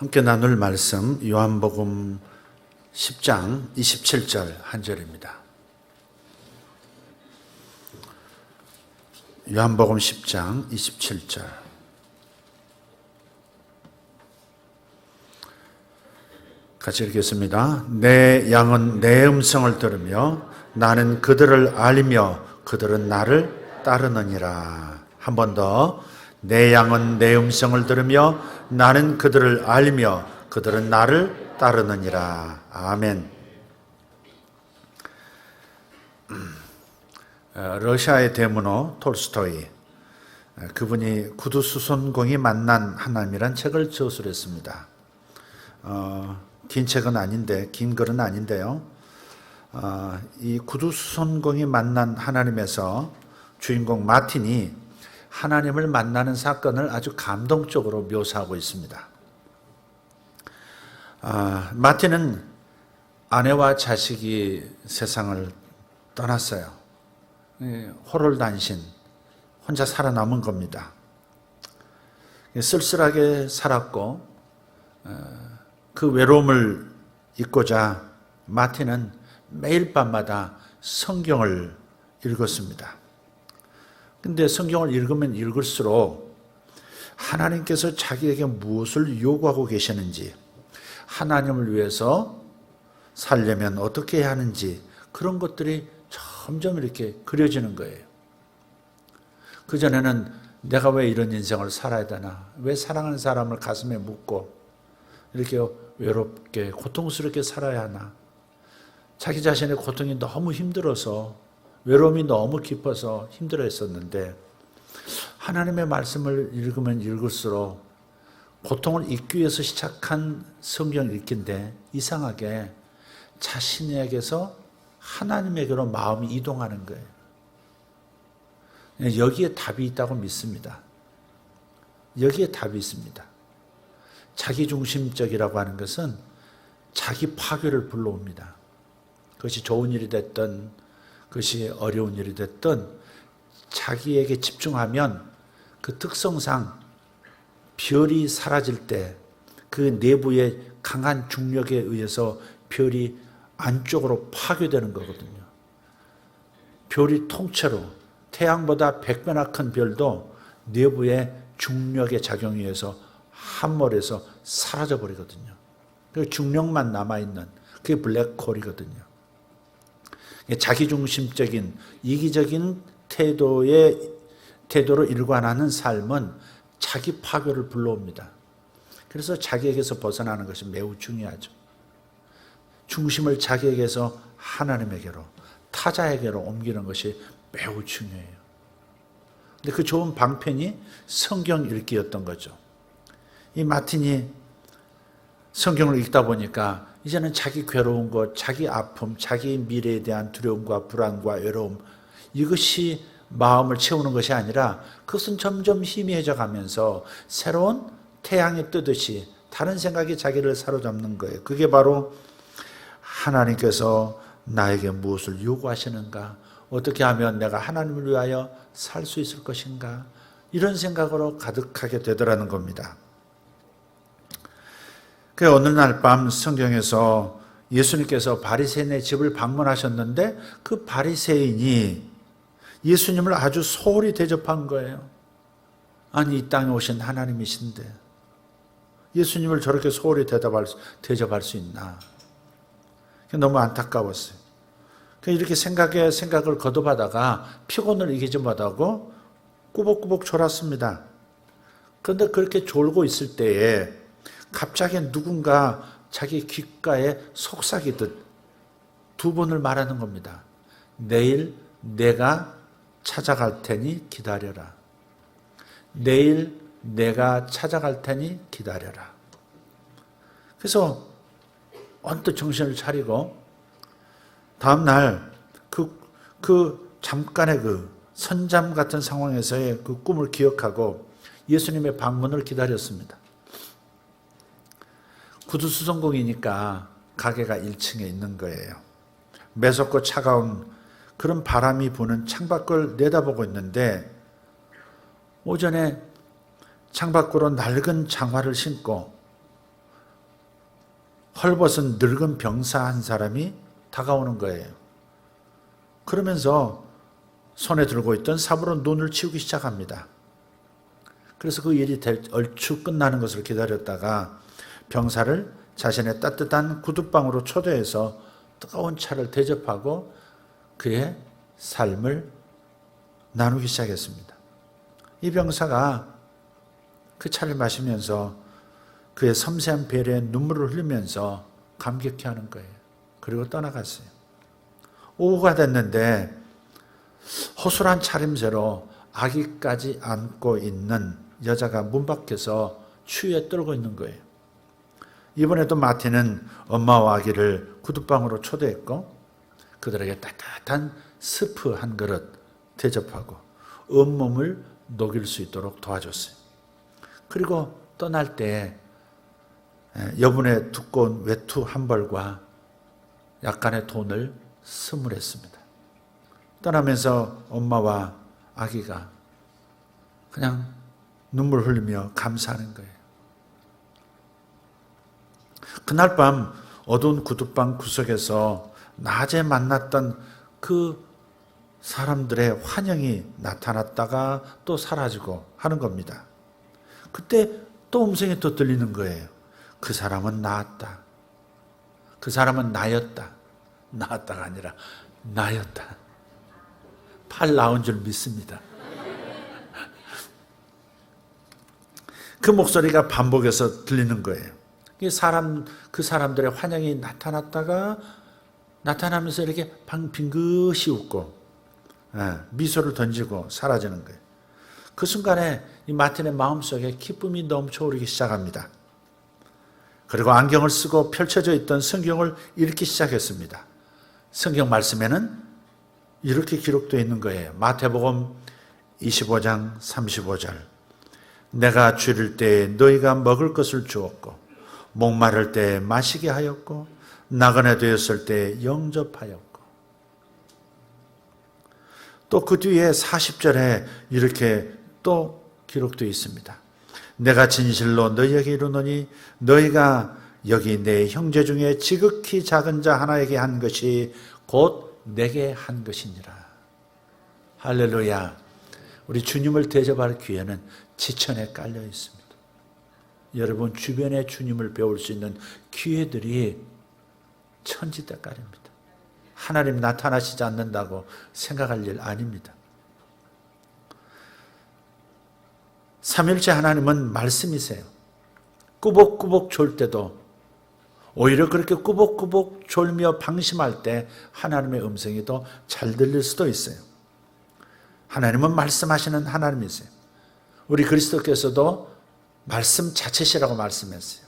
함께 나눌 말씀 요한복음 10장 27절 한 절입니다. 요한복음 10장 27절. 같이 읽겠습니다. 내 양은 내 음성을 들으며 나는 그들을 알리며 그들은 나를 따르느니라. 한 번 더. 내 양은 내 음성을 들으며 나는 그들을 알리며 그들은 나를 따르느니라. 아멘. 러시아의 대문호 톨스토이, 그분이 구두수선공이 만난 하나님이란 책을 저술했습니다. 긴 책은 아닌데, 긴 글은 아닌데요. 이 구두수선공이 만난 하나님에서 주인공 마틴이 하나님을 만나는 사건을 아주 감동적으로 묘사하고 있습니다. 마틴은 아내와 자식이 세상을 떠났어요. 호롤단신, 혼자 살아남은 겁니다. 쓸쓸하게 살았고 그 외로움을 잊고자 마틴은 매일 밤마다 성경을 읽었습니다. 근데 성경을 읽으면 읽을수록 하나님께서 자기에게 무엇을 요구하고 계시는지, 하나님을 위해서 살려면 어떻게 해야 하는지, 그런 것들이 점점 이렇게 그려지는 거예요. 그전에는 내가 왜 이런 인생을 살아야 되나, 왜 사랑하는 사람을 가슴에 묻고 이렇게 외롭게 고통스럽게 살아야 하나, 자기 자신의 고통이 너무 힘들어서, 외로움이 너무 깊어서 힘들어했었는데, 하나님의 말씀을 읽으면 읽을수록 고통을 잊기 위해서 시작한 성경 읽기인데 이상하게 자신에게서 하나님에게로 마음이 이동하는 거예요. 여기에 답이 있다고 믿습니다. 여기에 답이 있습니다. 자기중심적이라고 하는 것은 자기 파괴를 불러옵니다. 그것이 좋은 일이 됐든 그것이 어려운 일이 됐든 자기에게 집중하면 그 특성상 별이 사라질 때 그 내부의 강한 중력에 의해서 별이 안쪽으로 파괴되는 거거든요. 별이 통째로 태양보다 100배나 큰 별도 내부의 중력의 작용에 의해서 함몰해서 사라져 버리거든요. 그 중력만 남아있는 그게 블랙홀이거든요. 자기중심적인 이기적인 태도로 일관하는 삶은 자기 파괴를 불러옵니다. 그래서 자기에게서 벗어나는 것이 매우 중요하죠. 중심을 자기에게서 하나님에게로, 타자에게로 옮기는 것이 매우 중요해요. 근데 그 좋은 방편이 성경 읽기였던 거죠. 이 마틴이 성경을 읽다 보니까 이제는 자기 괴로운 것, 자기 아픔, 자기 미래에 대한 두려움과 불안과 외로움, 이것이 마음을 채우는 것이 아니라 그것은 점점 희미해져 가면서 새로운 태양이 뜨듯이 다른 생각이 자기를 사로잡는 거예요. 그게 바로 하나님께서 나에게 무엇을 요구하시는가? 어떻게 하면 내가 하나님을 위하여 살 수 있을 것인가? 이런 생각으로 가득하게 되더라는 겁니다. 그 어느 날 밤 성경에서 예수님께서 바리새인의 집을 방문하셨는데 그 바리새인이 예수님을 아주 소홀히 대접한 거예요. 아니, 이 땅에 오신 하나님이신데 예수님을 저렇게 소홀히 대접할 수 있나? 너무 안타까웠어요. 이렇게 생각을 거듭하다가 피곤을 이기지 못하고 꾸벅꾸벅 졸았습니다. 그런데 그렇게 졸고 있을 때에 갑자기 누군가 자기 귓가에 속삭이듯 두 번을 말하는 겁니다. 내일 내가 찾아갈 테니 기다려라. 내일 내가 찾아갈 테니 기다려라. 그래서 언뜻 정신을 차리고 다음 날 그 잠깐의 그 선잠 같은 상황에서의 그 꿈을 기억하고 예수님의 방문을 기다렸습니다. 구두수선공이니까 가게가 1층에 있는 거예요. 매섭고 차가운 그런 바람이 부는 창밖을 내다보고 있는데 오전에 창밖으로 낡은 장화를 신고 헐벗은 늙은 병사 한 사람이 다가오는 거예요. 그러면서 손에 들고 있던 삽으로 눈을 치우기 시작합니다. 그래서 그 일이 얼추 끝나는 것을 기다렸다가 병사를 자신의 따뜻한 구두방으로 초대해서 뜨거운 차를 대접하고 그의 삶을 나누기 시작했습니다. 이 병사가 그 차를 마시면서 그의 섬세한 배려에 눈물을 흘리면서 감격해하는 거예요. 그리고 떠나갔어요. 오후가 됐는데 허술한 차림새로 아기까지 안고 있는 여자가 문 밖에서 추위에 떨고 있는 거예요. 이번에도 마틴은 엄마와 아기를 구두방으로 초대했고 그들에게 따뜻한 스프 한 그릇 대접하고 온몸을 녹일 수 있도록 도와줬어요. 그리고 떠날 때 여분의 두꺼운 외투 한 벌과 약간의 돈을 선물했습니다. 떠나면서 엄마와 아기가 그냥 눈물 흘리며 감사하는 거예요. 그날 밤 어두운 구두방 구석에서 낮에 만났던 그 사람들의 환영이 나타났다가 또 사라지고 하는 겁니다. 그때 또 음성이 또 들리는 거예요. 그 사람은 나았다. 그 사람은 나였다. 나았다가 아니라 나였다. 팔 나온 줄 믿습니다. 그 목소리가 반복해서 들리는 거예요. 그 사람들의 환영이 나타나면서 이렇게 빙긋이 웃고 미소를 던지고 사라지는 거예요. 그 순간에 이 마틴의 마음속에 기쁨이 넘쳐오르기 시작합니다. 그리고 안경을 쓰고 펼쳐져 있던 성경을 읽기 시작했습니다. 성경 말씀에는 이렇게 기록되어 있는 거예요. 마태복음 25장 35절. 내가 줄일 때 너희가 먹을 것을 주었고 목마를 때 마시게 하였고 나그네 되었을 때 영접하였고 또 그 뒤에 40절에 이렇게 또 기록되어 있습니다. 내가 진실로 너희에게 이르노니 너희가 여기 내 형제 중에 지극히 작은 자 하나에게 한 것이 곧 내게 한 것이니라. 할렐루야. 우리 주님을 대접할 기회는 지천에 깔려 있습니다. 여러분 주변에 주님을 배울 수 있는 기회들이 천지대깔입니다. 하나님 나타나시지 않는다고 생각할 일 아닙니다. 삼일째 하나님은 말씀이세요. 꾸벅꾸벅 졸 때도 오히려 그렇게 꾸벅꾸벅 졸며 방심할 때 하나님의 음성이 더 잘 들릴 수도 있어요. 하나님은 말씀하시는 하나님이세요. 우리 그리스도께서도 말씀 자체시라고 말씀했어요.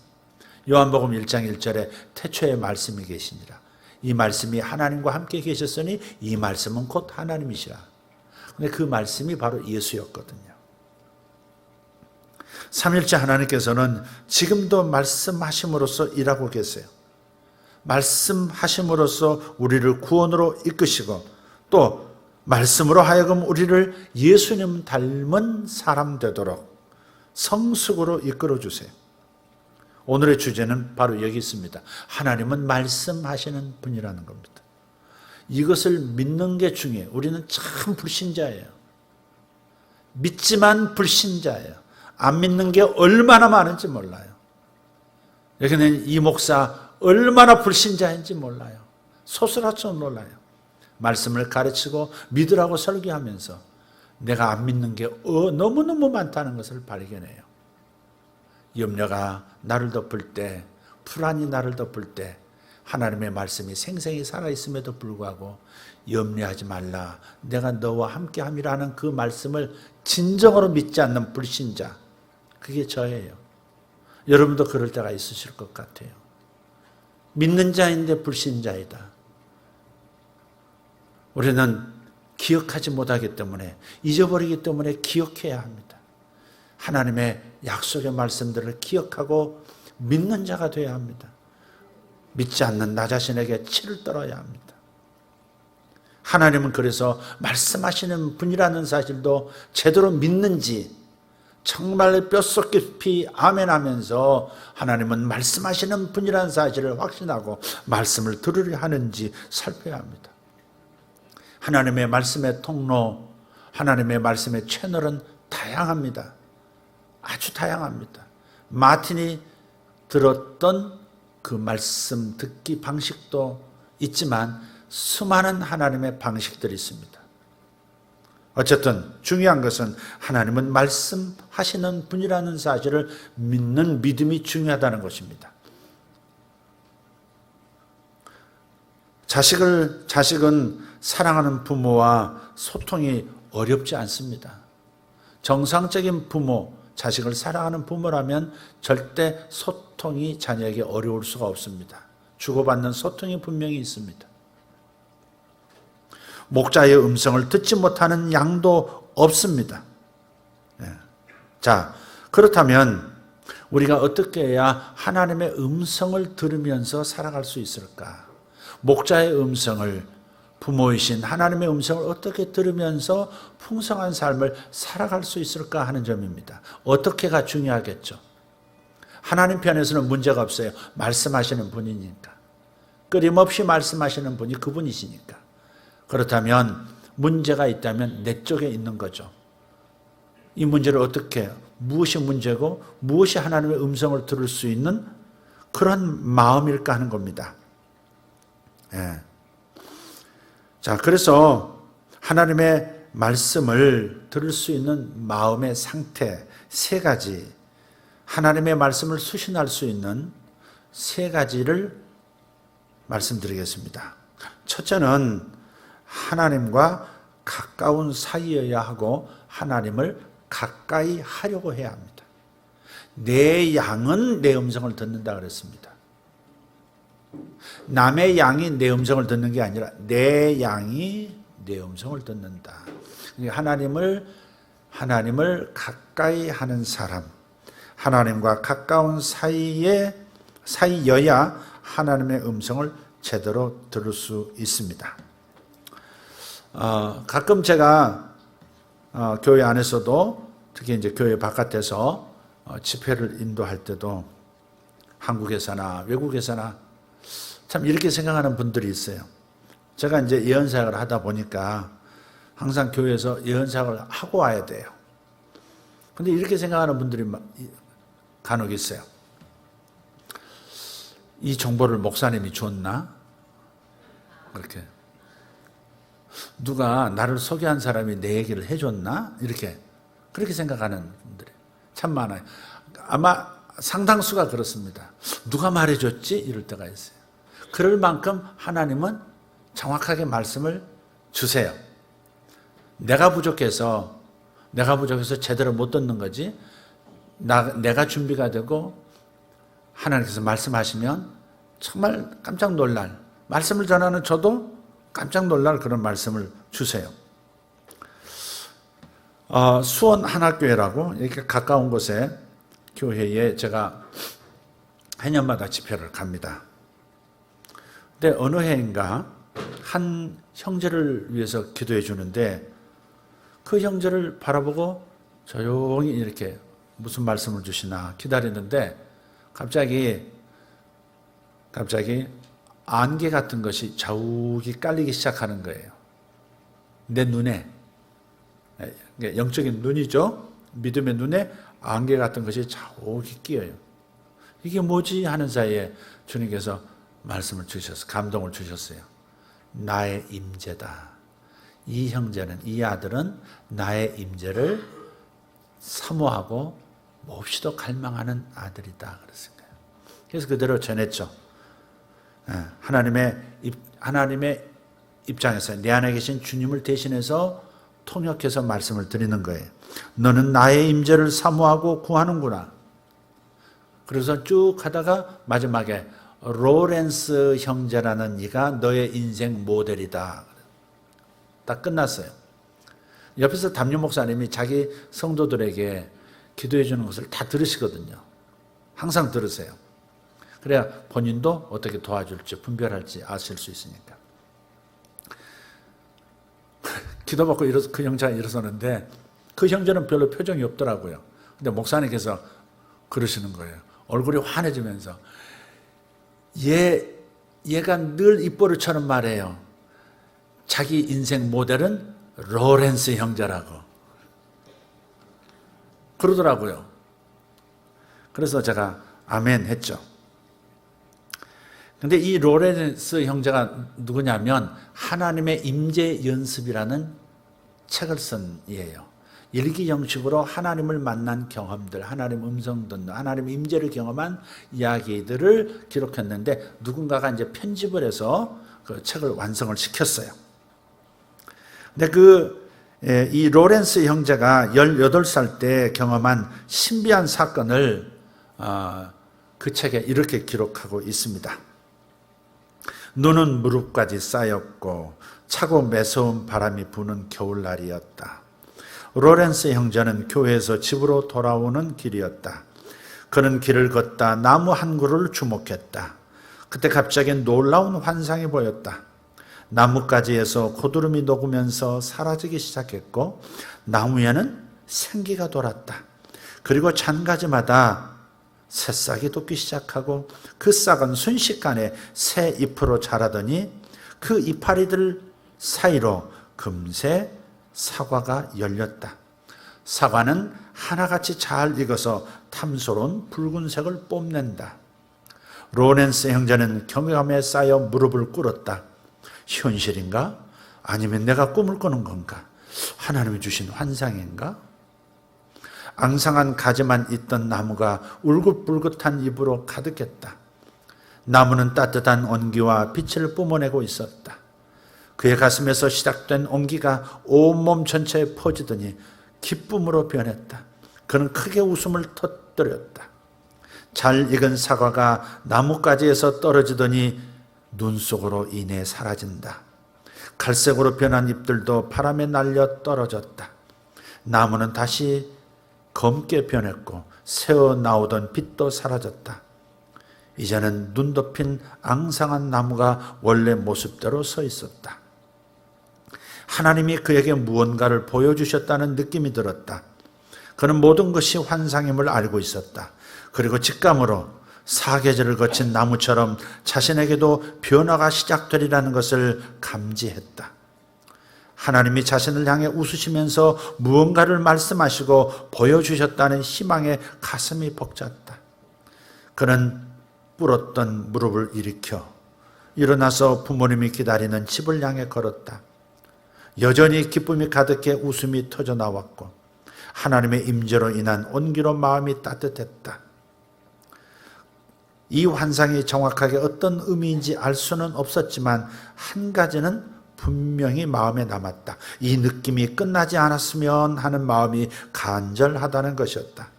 요한복음 1장 1절에 태초에 말씀이 계시니라. 이 말씀이 하나님과 함께 계셨으니 이 말씀은 곧 하나님이시라. 근데 그 말씀이 바로 예수였거든요. 삼일째 하나님께서는 지금도 말씀하심으로써 일하고 계세요. 말씀하심으로써 우리를 구원으로 이끄시고 또 말씀으로 하여금 우리를 예수님 닮은 사람 되도록 성숙으로 이끌어 주세요. 오늘의 주제는 바로 여기 있습니다. 하나님은 말씀하시는 분이라는 겁니다. 이것을 믿는 게 중요해요. 우리는 참 불신자예요. 믿지만 불신자예요. 안 믿는 게 얼마나 많은지 몰라요. 여기는 이 목사 얼마나 불신자인지 몰라요. 소스라쳐 놀라요. 말씀을 가르치고 믿으라고 설교하면서 내가 안 믿는 게 너무너무 많다는 것을 발견해요. 염려가 나를 덮을 때, 불안이 나를 덮을 때 하나님의 말씀이 생생히 살아있음에도 불구하고 염려하지 말라, 내가 너와 함께함이라는 그 말씀을 진정으로 믿지 않는 불신자, 그게 저예요. 여러분도 그럴 때가 있으실 것 같아요. 믿는 자인데 불신자이다. 우리는 기억하지 못하기 때문에, 잊어버리기 때문에 기억해야 합니다. 하나님의 약속의 말씀들을 기억하고 믿는 자가 되어야 합니다. 믿지 않는 나 자신에게 치를 떨어야 합니다. 하나님은 그래서 말씀하시는 분이라는 사실도 제대로 믿는지 정말 뼛속 깊이 아멘하면서 하나님은 말씀하시는 분이라는 사실을 확신하고 말씀을 들으려 하는지 살펴야 합니다. 하나님의 말씀의 통로, 하나님의 말씀의 채널은 다양합니다. 아주 다양합니다. 마틴이 들었던 그 말씀 듣기 방식도 있지만 수많은 하나님의 방식들이 있습니다. 어쨌든 중요한 것은 하나님은 말씀하시는 분이라는 사실을 믿는 믿음이 중요하다는 것입니다. 자식은 사랑하는 부모와 소통이 어렵지 않습니다. 정상적인 부모, 자식을 사랑하는 부모라면 절대 소통이 자녀에게 어려울 수가 없습니다. 주고받는 소통이 분명히 있습니다. 목자의 음성을 듣지 못하는 양도 없습니다. 자, 그렇다면 우리가 어떻게 해야 하나님의 음성을 들으면서 살아갈 수 있을까? 목자의 음성을, 부모이신 하나님의 음성을 어떻게 들으면서 풍성한 삶을 살아갈 수 있을까 하는 점입니다. 어떻게가 중요하겠죠. 하나님 편에서는 문제가 없어요. 말씀하시는 분이니까. 끊임없이 말씀하시는 분이 그분이시니까. 그렇다면 문제가 있다면 내 쪽에 있는 거죠. 이 문제를 어떻게, 무엇이 문제고 무엇이 하나님의 음성을 들을 수 있는 그런 마음일까 하는 겁니다. 자, 그래서 하나님의 말씀을 들을 수 있는 마음의 상태 세 가지, 하나님의 말씀을 수신할 수 있는 세 가지를 말씀드리겠습니다. 첫째는 하나님과 가까운 사이여야 하고 하나님을 가까이 하려고 해야 합니다. 내 양은 내 음성을 듣는다 그랬습니다. 남의 양이 내 음성을 듣는 게 아니라 내 양이 내 음성을 듣는다. 하나님을 가까이 하는 사람, 하나님과 가까운 사이여야 하나님의 음성을 제대로 들을 수 있습니다. 가끔 제가 교회 안에서도 특히 이제 교회 바깥에서 집회를 인도할 때도 한국에서나 외국에서나 참 이렇게 생각하는 분들이 있어요. 제가 이제 예언사역을 하다 보니까 항상 교회에서 예언사역을 하고 와야 돼요. 근데 이렇게 생각하는 분들이 간혹 있어요. 이 정보를 목사님이 줬나? 그렇게. 누가 나를 소개한 사람이 내 얘기를 해줬나? 그렇게 생각하는 분들이 참 많아요. 아마 상당수가 그렇습니다. 누가 말해줬지? 이럴 때가 있어요. 그럴 만큼 하나님은 정확하게 말씀을 주세요. 내가 부족해서 제대로 못 듣는 거지, 내가 준비가 되고 하나님께서 말씀하시면 정말 깜짝 놀랄, 말씀을 전하는 저도 깜짝 놀랄 그런 말씀을 주세요. 수원 한학교회라고 이렇게 가까운 곳에 교회에 제가 해년마다 집회를 갑니다. 근데 어느 해인가 한 형제를 위해서 기도해 주는데 그 형제를 바라보고 조용히 이렇게 무슨 말씀을 주시나 기다리는데 갑자기 안개 같은 것이 자욱이 깔리기 시작하는 거예요. 내 눈에, 영적인 눈이죠. 믿음의 눈에 안개 같은 것이 자욱이 끼어요. 이게 뭐지 하는 사이에 주님께서 말씀을 주셔서 감동을 주셨어요. 나의 임재다. 이 형제는, 이 아들은 나의 임재를 사모하고 몹시도 갈망하는 아들이다 그랬습니다. 그래서 그대로 전했죠. 하나님의 입장에서 내 안에 계신 주님을 대신해서 통역해서 말씀을 드리는 거예요. 너는 나의 임재를 사모하고 구하는구나. 그래서 쭉 하다가 마지막에 로렌스 형제라는 이가 너의 인생 모델이다. 딱 끝났어요. 옆에서 담임 목사님이 자기 성도들에게 기도해 주는 것을 다 들으시거든요. 항상 들으세요. 그래야 본인도 어떻게 도와줄지 분별할지 아실 수 있으니까. 기도받고 그 형제가 일어서는데 그 형제는 별로 표정이 없더라고요. 근데 목사님께서 그러시는 거예요. 얼굴이 환해지면서 얘가 늘 입버릇처럼 말해요. 자기 인생 모델은 로렌스 형제라고 그러더라고요. 그래서 제가 아멘 했죠. 근데 이 로렌스 형제가 누구냐면 하나님의 임재 연습이라는 책을 쓴 이에요. 일기 형식으로 하나님을 만난 경험들, 하나님 음성 듣는, 하나님 임재를 경험한 이야기들을 기록했는데 누군가가 이제 편집을 해서 그 책을 완성을 시켰어요. 근데 이 로렌스 형제가 18살 때 경험한 신비한 사건을 그 책에 이렇게 기록하고 있습니다. 눈은 무릎까지 쌓였고 차고 매서운 바람이 부는 겨울날이었다. 로렌스 형제는 교회에서 집으로 돌아오는 길이었다. 그는 길을 걷다 나무 한 그루를 주목했다. 그때 갑자기 놀라운 환상이 보였다. 나뭇가지에서 고드름이 녹으면서 사라지기 시작했고 나무에는 생기가 돌았다. 그리고 잔가지마다 새싹이 돋기 시작하고 그 싹은 순식간에 새 잎으로 자라더니 그 이파리들 사이로 금세 사과가 열렸다. 사과는 하나같이 잘 익어서 탐스러운 붉은색을 뽐낸다. 로렌스 형제는 경외감에 쌓여 무릎을 꿇었다. 현실인가? 아니면 내가 꿈을 꾸는 건가? 하나님이 주신 환상인가? 앙상한 가지만 있던 나무가 울긋불긋한 잎으로 가득했다. 나무는 따뜻한 온기와 빛을 뿜어내고 있었다. 그의 가슴에서 시작된 온기가 온몸 전체에 퍼지더니 기쁨으로 변했다. 그는 크게 웃음을 터뜨렸다. 잘 익은 사과가 나뭇가지에서 떨어지더니 눈 속으로 인해 사라진다. 갈색으로 변한 잎들도 바람에 날려 떨어졌다. 나무는 다시 검게 변했고 새어 나오던 빛도 사라졌다. 이제는 눈 덮인 앙상한 나무가 원래 모습대로 서 있었다. 하나님이 그에게 무언가를 보여주셨다는 느낌이 들었다. 그는 모든 것이 환상임을 알고 있었다. 그리고 직감으로 사계절을 거친 나무처럼 자신에게도 변화가 시작되리라는 것을 감지했다. 하나님이 자신을 향해 웃으시면서 무언가를 말씀하시고 보여주셨다는 희망에 가슴이 벅찼다. 그는 꿇었던 무릎을 일으켜 일어나서 부모님이 기다리는 집을 향해 걸었다. 여전히 기쁨이 가득해 웃음이 터져 나왔고 하나님의 임재로 인한 온기로 마음이 따뜻했다. 이 환상이 정확하게 어떤 의미인지 알 수는 없었지만 한 가지는 분명히 마음에 남았다. 이 느낌이 끝나지 않았으면 하는 마음이 간절하다는 것이었다.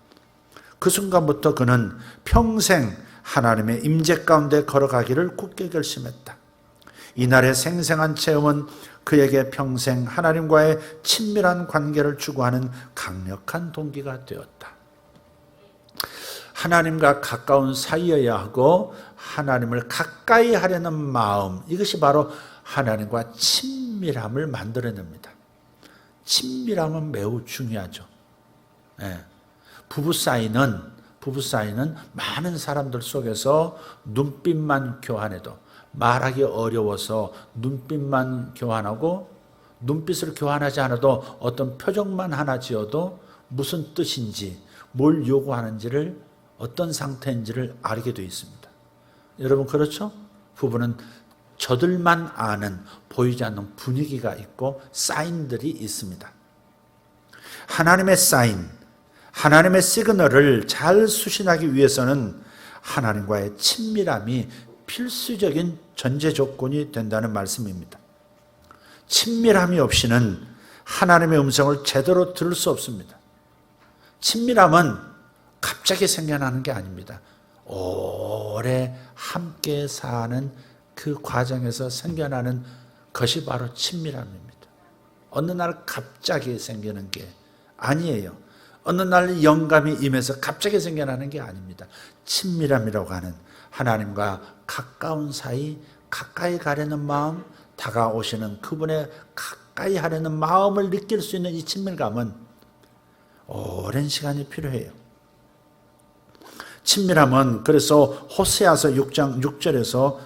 그 순간부터 그는 평생 하나님의 임재 가운데 걸어가기를 굳게 결심했다. 이날의 생생한 체험은 그에게 평생 하나님과의 친밀한 관계를 추구하는 강력한 동기가 되었다. 하나님과 가까운 사이여야 하고 하나님을 가까이 하려는 마음, 이것이 바로 하나님과 친밀함을 만들어냅니다. 친밀함은 매우 중요하죠. 부부 사이는 많은 사람들 속에서 눈빛만 교환해도, 말하기 어려워서 눈빛만 교환하고 눈빛을 교환하지 않아도 어떤 표정만 하나 지어도 무슨 뜻인지, 뭘 요구하는지를, 어떤 상태인지를 알게 되어 있습니다. 여러분 그렇죠? 부부는 저들만 아는, 보이지 않는 분위기가 있고 사인들이 있습니다. 하나님의 사인, 하나님의 시그널을 잘 수신하기 위해서는 하나님과의 친밀함이 필수적인 전제 조건이 된다는 말씀입니다. 친밀함이 없이는 하나님의 음성을 제대로 들을 수 없습니다. 친밀함은 갑자기 생겨나는 게 아닙니다. 오래 함께 사는 그 과정에서 생겨나는 것이 바로 친밀함입니다. 어느 날 갑자기 생기는 게 아니에요. 어느 날 영감이 임해서 갑자기 생겨나는 게 아닙니다. 친밀함이라고 하는 하나님과 가까운 사이, 가까이 가려는 마음, 다가오시는 그분의 가까이 하려는 마음을 느낄 수 있는 이 친밀감은 오랜 시간이 필요해요. 친밀함은 그래서 호세아서 6장 6절에서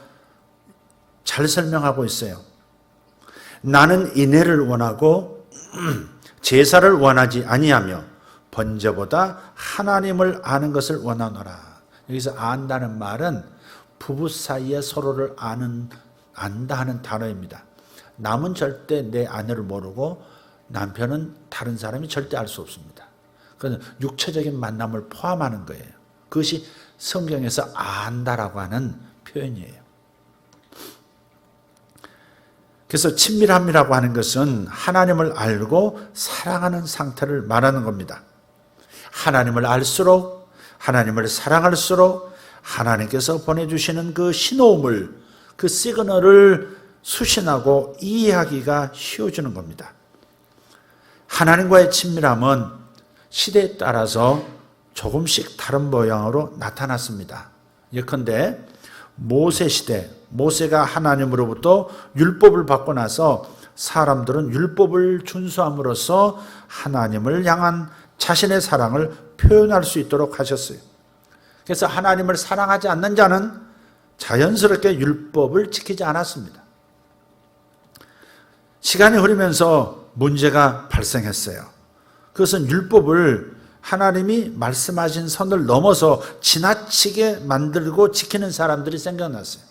잘 설명하고 있어요. 나는 인애를 원하고 제사를 원하지 아니하며 번제보다 하나님을 아는 것을 원하노라. 여기서 안다는 말은 부부 사이에 서로를 안다 하는 단어입니다. 남은 절대 내 아내를 모르고 남편은 다른 사람이 절대 알 수 없습니다. 그건 육체적인 만남을 포함하는 거예요. 그것이 성경에서 안다라고 하는 표현이에요. 그래서 친밀함이라고 하는 것은 하나님을 알고 사랑하는 상태를 말하는 겁니다. 하나님을 알수록, 하나님을 사랑할수록 하나님께서 보내주시는 그 신호음을, 그 시그널을 수신하고 이해하기가 쉬워지는 겁니다. 하나님과의 친밀함은 시대에 따라서 조금씩 다른 모양으로 나타났습니다. 예컨대 모세 시대, 모세가 하나님으로부터 율법을 받고 나서 사람들은 율법을 준수함으로써 하나님을 향한 자신의 사랑을 표현할 수 있도록 하셨어요. 그래서 하나님을 사랑하지 않는 자는 자연스럽게 율법을 지키지 않았습니다. 시간이 흐르면서 문제가 발생했어요. 그것은 율법을 하나님이 말씀하신 선을 넘어서 지나치게 만들고 지키는 사람들이 생겨났어요.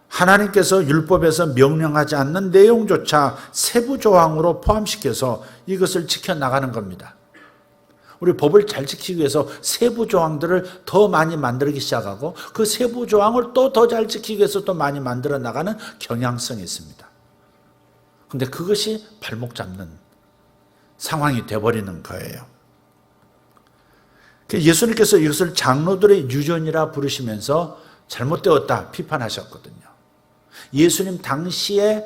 하나님께서 율법에서 명령하지 않는 내용조차 세부 조항으로 포함시켜서 이것을 지켜나가는 겁니다. 우리 법을 잘 지키기 위해서 세부 조항들을 더 많이 만들기 시작하고 그 세부 조항을 또 더 잘 지키기 위해서 또 많이 만들어 나가는 경향성이 있습니다. 그런데 그것이 발목 잡는 상황이 되어버리는 거예요. 예수님께서 이것을 장로들의 유전이라 부르시면서 잘못되었다 비판하셨거든요. 예수님 당시에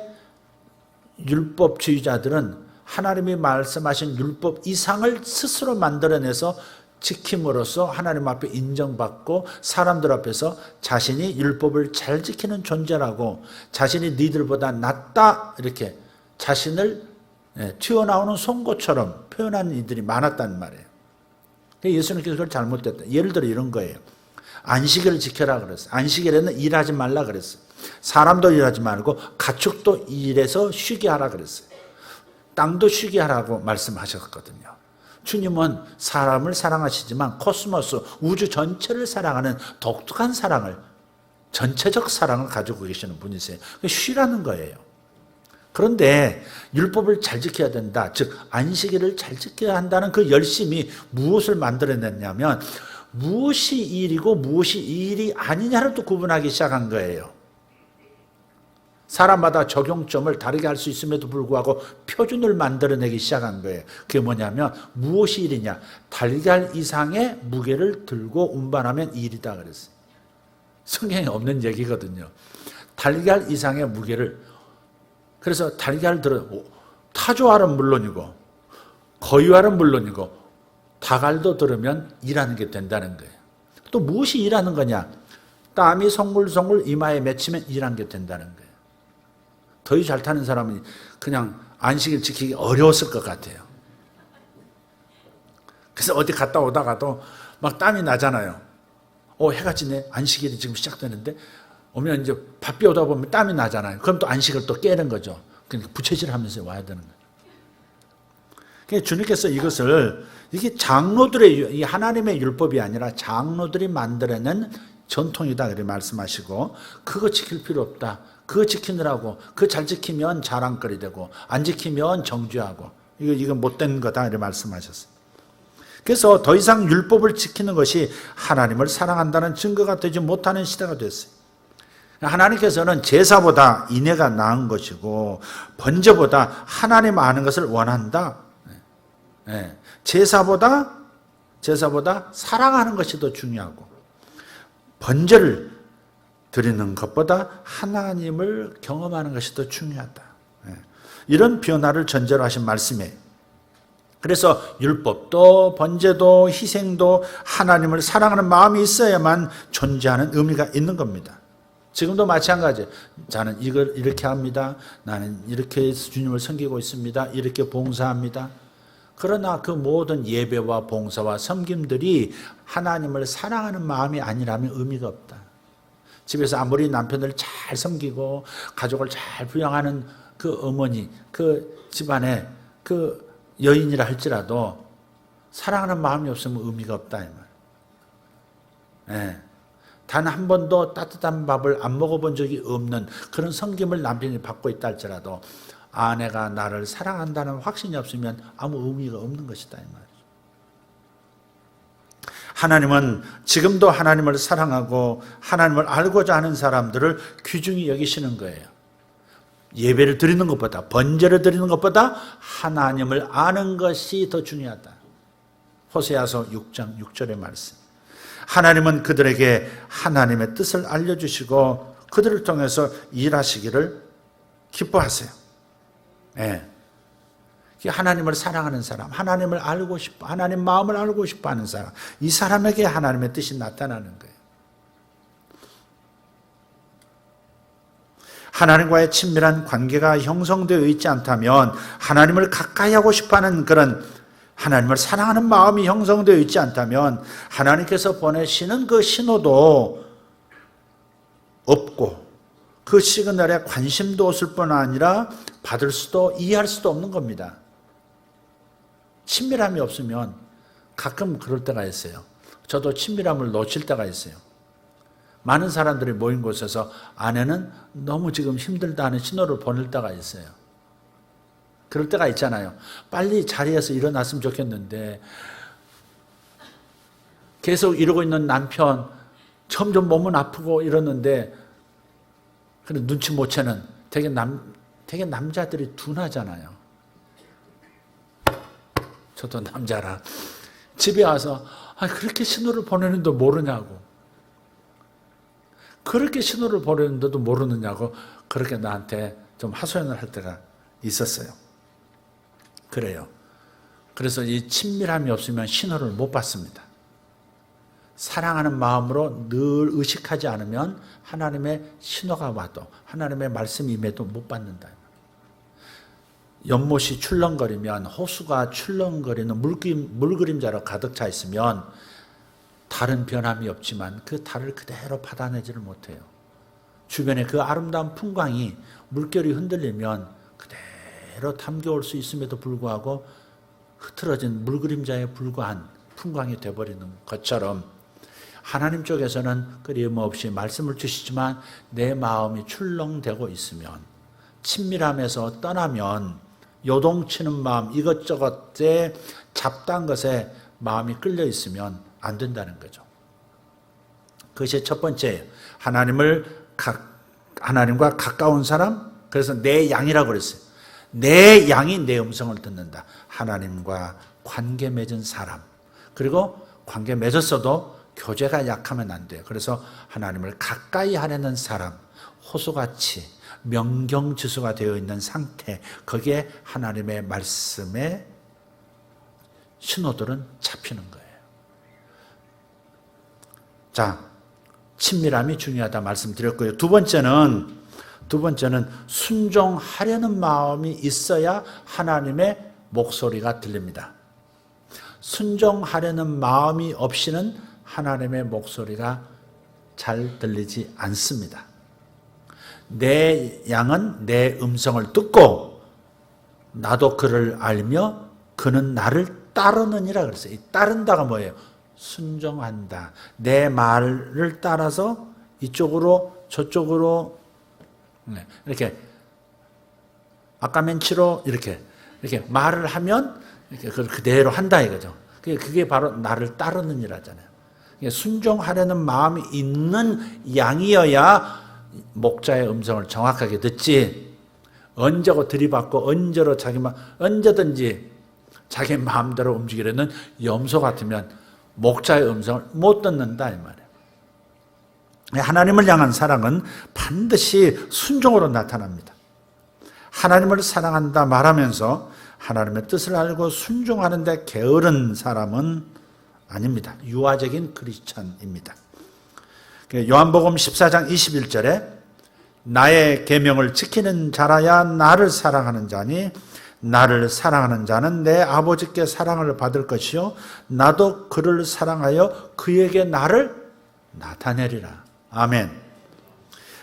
율법주의자들은 하나님이 말씀하신 율법 이상을 스스로 만들어내서 지킴으로써 하나님 앞에 인정받고 사람들 앞에서 자신이 율법을 잘 지키는 존재라고, 자신이 니들보다 낫다 이렇게 자신을 튀어나오는 송곳처럼 표현하는 이들이 많았단 말이에요. 예수님께서 그걸 잘못됐다. 예를 들어 이런 거예요. 안식일을 지켜라 그랬어요. 안식일에는 일하지 말라 그랬어요. 사람도 일하지 말고 가축도 일해서 쉬게 하라 그랬어요. 땅도 쉬게 하라고 말씀하셨거든요. 주님은 사람을 사랑하시지만 코스모스, 우주 전체를 사랑하는 독특한 사랑을, 전체적 사랑을 가지고 계시는 분이세요. 쉬라는 거예요. 그런데 율법을 잘 지켜야 된다, 즉 안식일을 잘 지켜야 한다는 그 열심이 무엇을 만들어냈냐면 무엇이 일이고 무엇이 일이 아니냐를 또 구분하기 시작한 거예요. 사람마다 적용점을 다르게 할 수 있음에도 불구하고 표준을 만들어내기 시작한 거예요. 그게 뭐냐면 무엇이 일이냐, 달걀 이상의 무게를 들고 운반하면 일이다 그랬어요. 성경에 없는 얘기거든요. 달걀 이상의 무게를, 그래서 달걀을 들어 타조알은 물론이고 거위알은 물론이고 닭알도 들으면 일하는 게 된다는 거예요. 또 무엇이 일하는 거냐, 땀이 송글송글 이마에 맺히면 일하는 게 된다는 거예요. 더위 잘 타는 사람은 그냥 안식일 지키기 어려웠을 것 같아요. 그래서 어디 갔다 오다가도 막 땀이 나잖아요. 해가 지네, 안식일이 지금 시작되는데, 오면 이제 바삐 오다 보면 땀이 나잖아요. 그럼 또 안식을 또 깨는 거죠. 그러니까 부채질 하면서 와야 되는 거예요. 그러니까 주님께서 이것을, 이게 장로들의, 이 하나님의 율법이 아니라 장로들이 만들어낸 전통이다 그렇게 말씀하시고, 그거 지킬 필요 없다. 그거 지키느라고, 그거 잘 지키면 자랑거리 되고 안 지키면 정죄하고 이거 못된 거다 이렇게 말씀하셨어요. 그래서 더 이상 율법을 지키는 것이 하나님을 사랑한다는 증거가 되지 못하는 시대가 됐어요. 하나님께서는 제사보다 인애가 나은 것이고 번제보다 하나님 아는 것을 원한다. 제사보다 사랑하는 것이 더 중요하고 번제를 드리는 것보다 하나님을 경험하는 것이 더 중요하다. 이런 변화를 전제로 하신 말씀이에요. 그래서 율법도 번제도 희생도 하나님을 사랑하는 마음이 있어야만 존재하는 의미가 있는 겁니다. 지금도 마찬가지예요. 저는 이걸 이렇게 합니다. 나는 이렇게 주님을 섬기고 있습니다. 이렇게 봉사합니다. 그러나 그 모든 예배와 봉사와 섬김들이 하나님을 사랑하는 마음이 아니라면 의미가 없다. 집에서 아무리 남편을 잘 섬기고 가족을 잘 부양하는 그 어머니, 그 집안에 그 여인이라 할지라도 사랑하는 마음이 없으면 의미가 없다 이 말. 예. 단 한 번도 따뜻한 밥을 안 먹어본 적이 없는 그런 섬김을 남편이 받고 있다 할지라도 아내가 나를 사랑한다는 확신이 없으면 아무 의미가 없는 것이다 이 말이죠. 하나님은 지금도 하나님을 사랑하고 하나님을 알고자 하는 사람들을 귀중히 여기시는 거예요. 예배를 드리는 것보다, 번제를 드리는 것보다 하나님을 아는 것이 더 중요하다. 호세아서 6장 6절의 말씀. 하나님은 그들에게 하나님의 뜻을 알려주시고 그들을 통해서 일하시기를 기뻐하세요. 네. 하나님을 사랑하는 사람, 하나님을 알고 싶어, 하나님 마음을 알고 싶어 하는 사람, 이 사람에게 하나님의 뜻이 나타나는 거예요. 하나님과의 친밀한 관계가 형성되어 있지 않다면, 하나님을 가까이 하고 싶어 하는 그런 하나님을 사랑하는 마음이 형성되어 있지 않다면 하나님께서 보내시는 그 신호도 없고 그 시그널에 관심도 없을 뿐 아니라 받을 수도 이해할 수도 없는 겁니다. 친밀함이 없으면 가끔 그럴 때가 있어요. 저도 친밀함을 놓칠 때가 있어요. 많은 사람들이 모인 곳에서 아내는 너무 지금 힘들다 하는 신호를 보낼 때가 있어요. 그럴 때가 있잖아요. 빨리 자리에서 일어났으면 좋겠는데 계속 이러고 있는 남편 점점 몸은 아프고 이러는데 눈치 못 채는 되게 남자들이 둔하잖아요. 저도 남자라 집에 와서 그렇게 신호를 보내는데 모르냐고, 그렇게 신호를 보내는데도 모르느냐고 그렇게 나한테 좀 하소연을 할 때가 있었어요. 그래요. 그래서 이 친밀함이 없으면 신호를 못 받습니다. 사랑하는 마음으로 늘 의식하지 않으면 하나님의 신호가 와도 하나님의 말씀이 임해도 못 받는다. 연못이 출렁거리면 호수가 출렁거리는 물그림자로 가득 차 있으면 달은 변함이 없지만 그 달을 그대로 받아내지를 못해요. 주변에 그 아름다운 풍광이 물결이 흔들리면 그대로 담겨올 수 있음에도 불구하고 흐트러진 물그림자에 불과한 풍광이 되어버리는 것처럼 하나님 쪽에서는 끊임없이 말씀을 주시지만 내 마음이 출렁대고 있으면, 친밀함에서 떠나면 요동치는 마음, 이것저것에 잡다한 것에 마음이 끌려 있으면 안 된다는 거죠. 그것이 첫 번째예요. 하나님과 가까운 사람, 그래서 내 양이라고 그랬어요. 내 양이 내 음성을 듣는다. 하나님과 관계 맺은 사람. 그리고 관계 맺었어도 교제가 약하면 안 돼요. 그래서 하나님을 가까이 하려는 사람, 호수같이 명경지수가 되어 있는 상태, 거기에 하나님의 말씀의 신호들은 잡히는 거예요. 자, 친밀함이 중요하다 말씀드렸고요. 두 번째는 순종하려는 마음이 있어야 하나님의 목소리가 들립니다. 순종하려는 마음이 없이는 하나님의 목소리가 잘 들리지 않습니다. 내 양은 내 음성을 듣고 나도 그를 알며 그는 나를 따르느니라 그랬어요. 이 따른다가 뭐예요? 순종한다. 내 말을 따라서 이쪽으로 저쪽으로 이렇게 아까멘치로 이렇게 말을 하면 이렇게 그걸 그대로 한다 이거죠. 그게 바로 나를 따르느니라잖아요. 순종하려는 마음이 있는 양이어야 목자의 음성을 정확하게 듣지, 언제고 들이받고 언제든지 자기 마음대로 움직이려는 염소 같으면 목자의 음성을 못 듣는다 이 말이에요. 하나님을 향한 사랑은 반드시 순종으로 나타납니다. 하나님을 사랑한다 말하면서 하나님의 뜻을 알고 순종하는 데 게으른 사람은 아닙니다. 유아적인 크리스찬입니다. 요한복음 14장 21절에 나의 계명을 지키는 자라야 나를 사랑하는 자니 나를 사랑하는 자는 내 아버지께 사랑을 받을 것이요 나도 그를 사랑하여 그에게 나를 나타내리라. 아멘.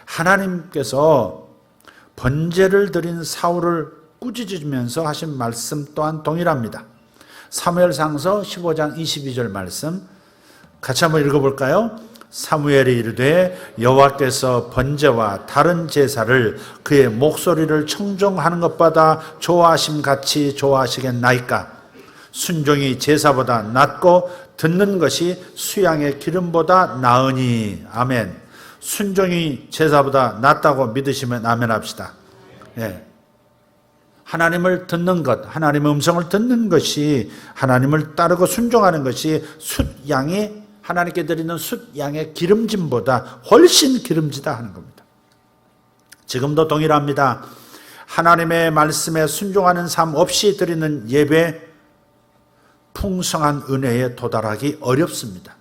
하나님께서 번제를 드린 사울을 꾸짖으면서 하신 말씀 또한 동일합니다. 사무엘상서 15장 22절 말씀 같이 한번 읽어볼까요? 사무엘이 이르되 여호와께서 번제와 다른 제사를 그의 목소리를 청종하는 것보다 좋아하심같이 좋아하시겠나이까? 순종이 제사보다 낫고 듣는 것이 수양의 기름보다 나으니. 아멘. 순종이 제사보다 낫다고 믿으시면 아멘 합시다. 예. 하나님을 듣는 것, 하나님의 음성을 듣는 것이, 하나님을 따르고 순종하는 것이 숫양이, 하나님께 드리는 숫양의 기름짐보다 훨씬 기름지다 하는 겁니다. 지금도 동일합니다. 하나님의 말씀에 순종하는 삶 없이 드리는 예배, 풍성한 은혜에 도달하기 어렵습니다.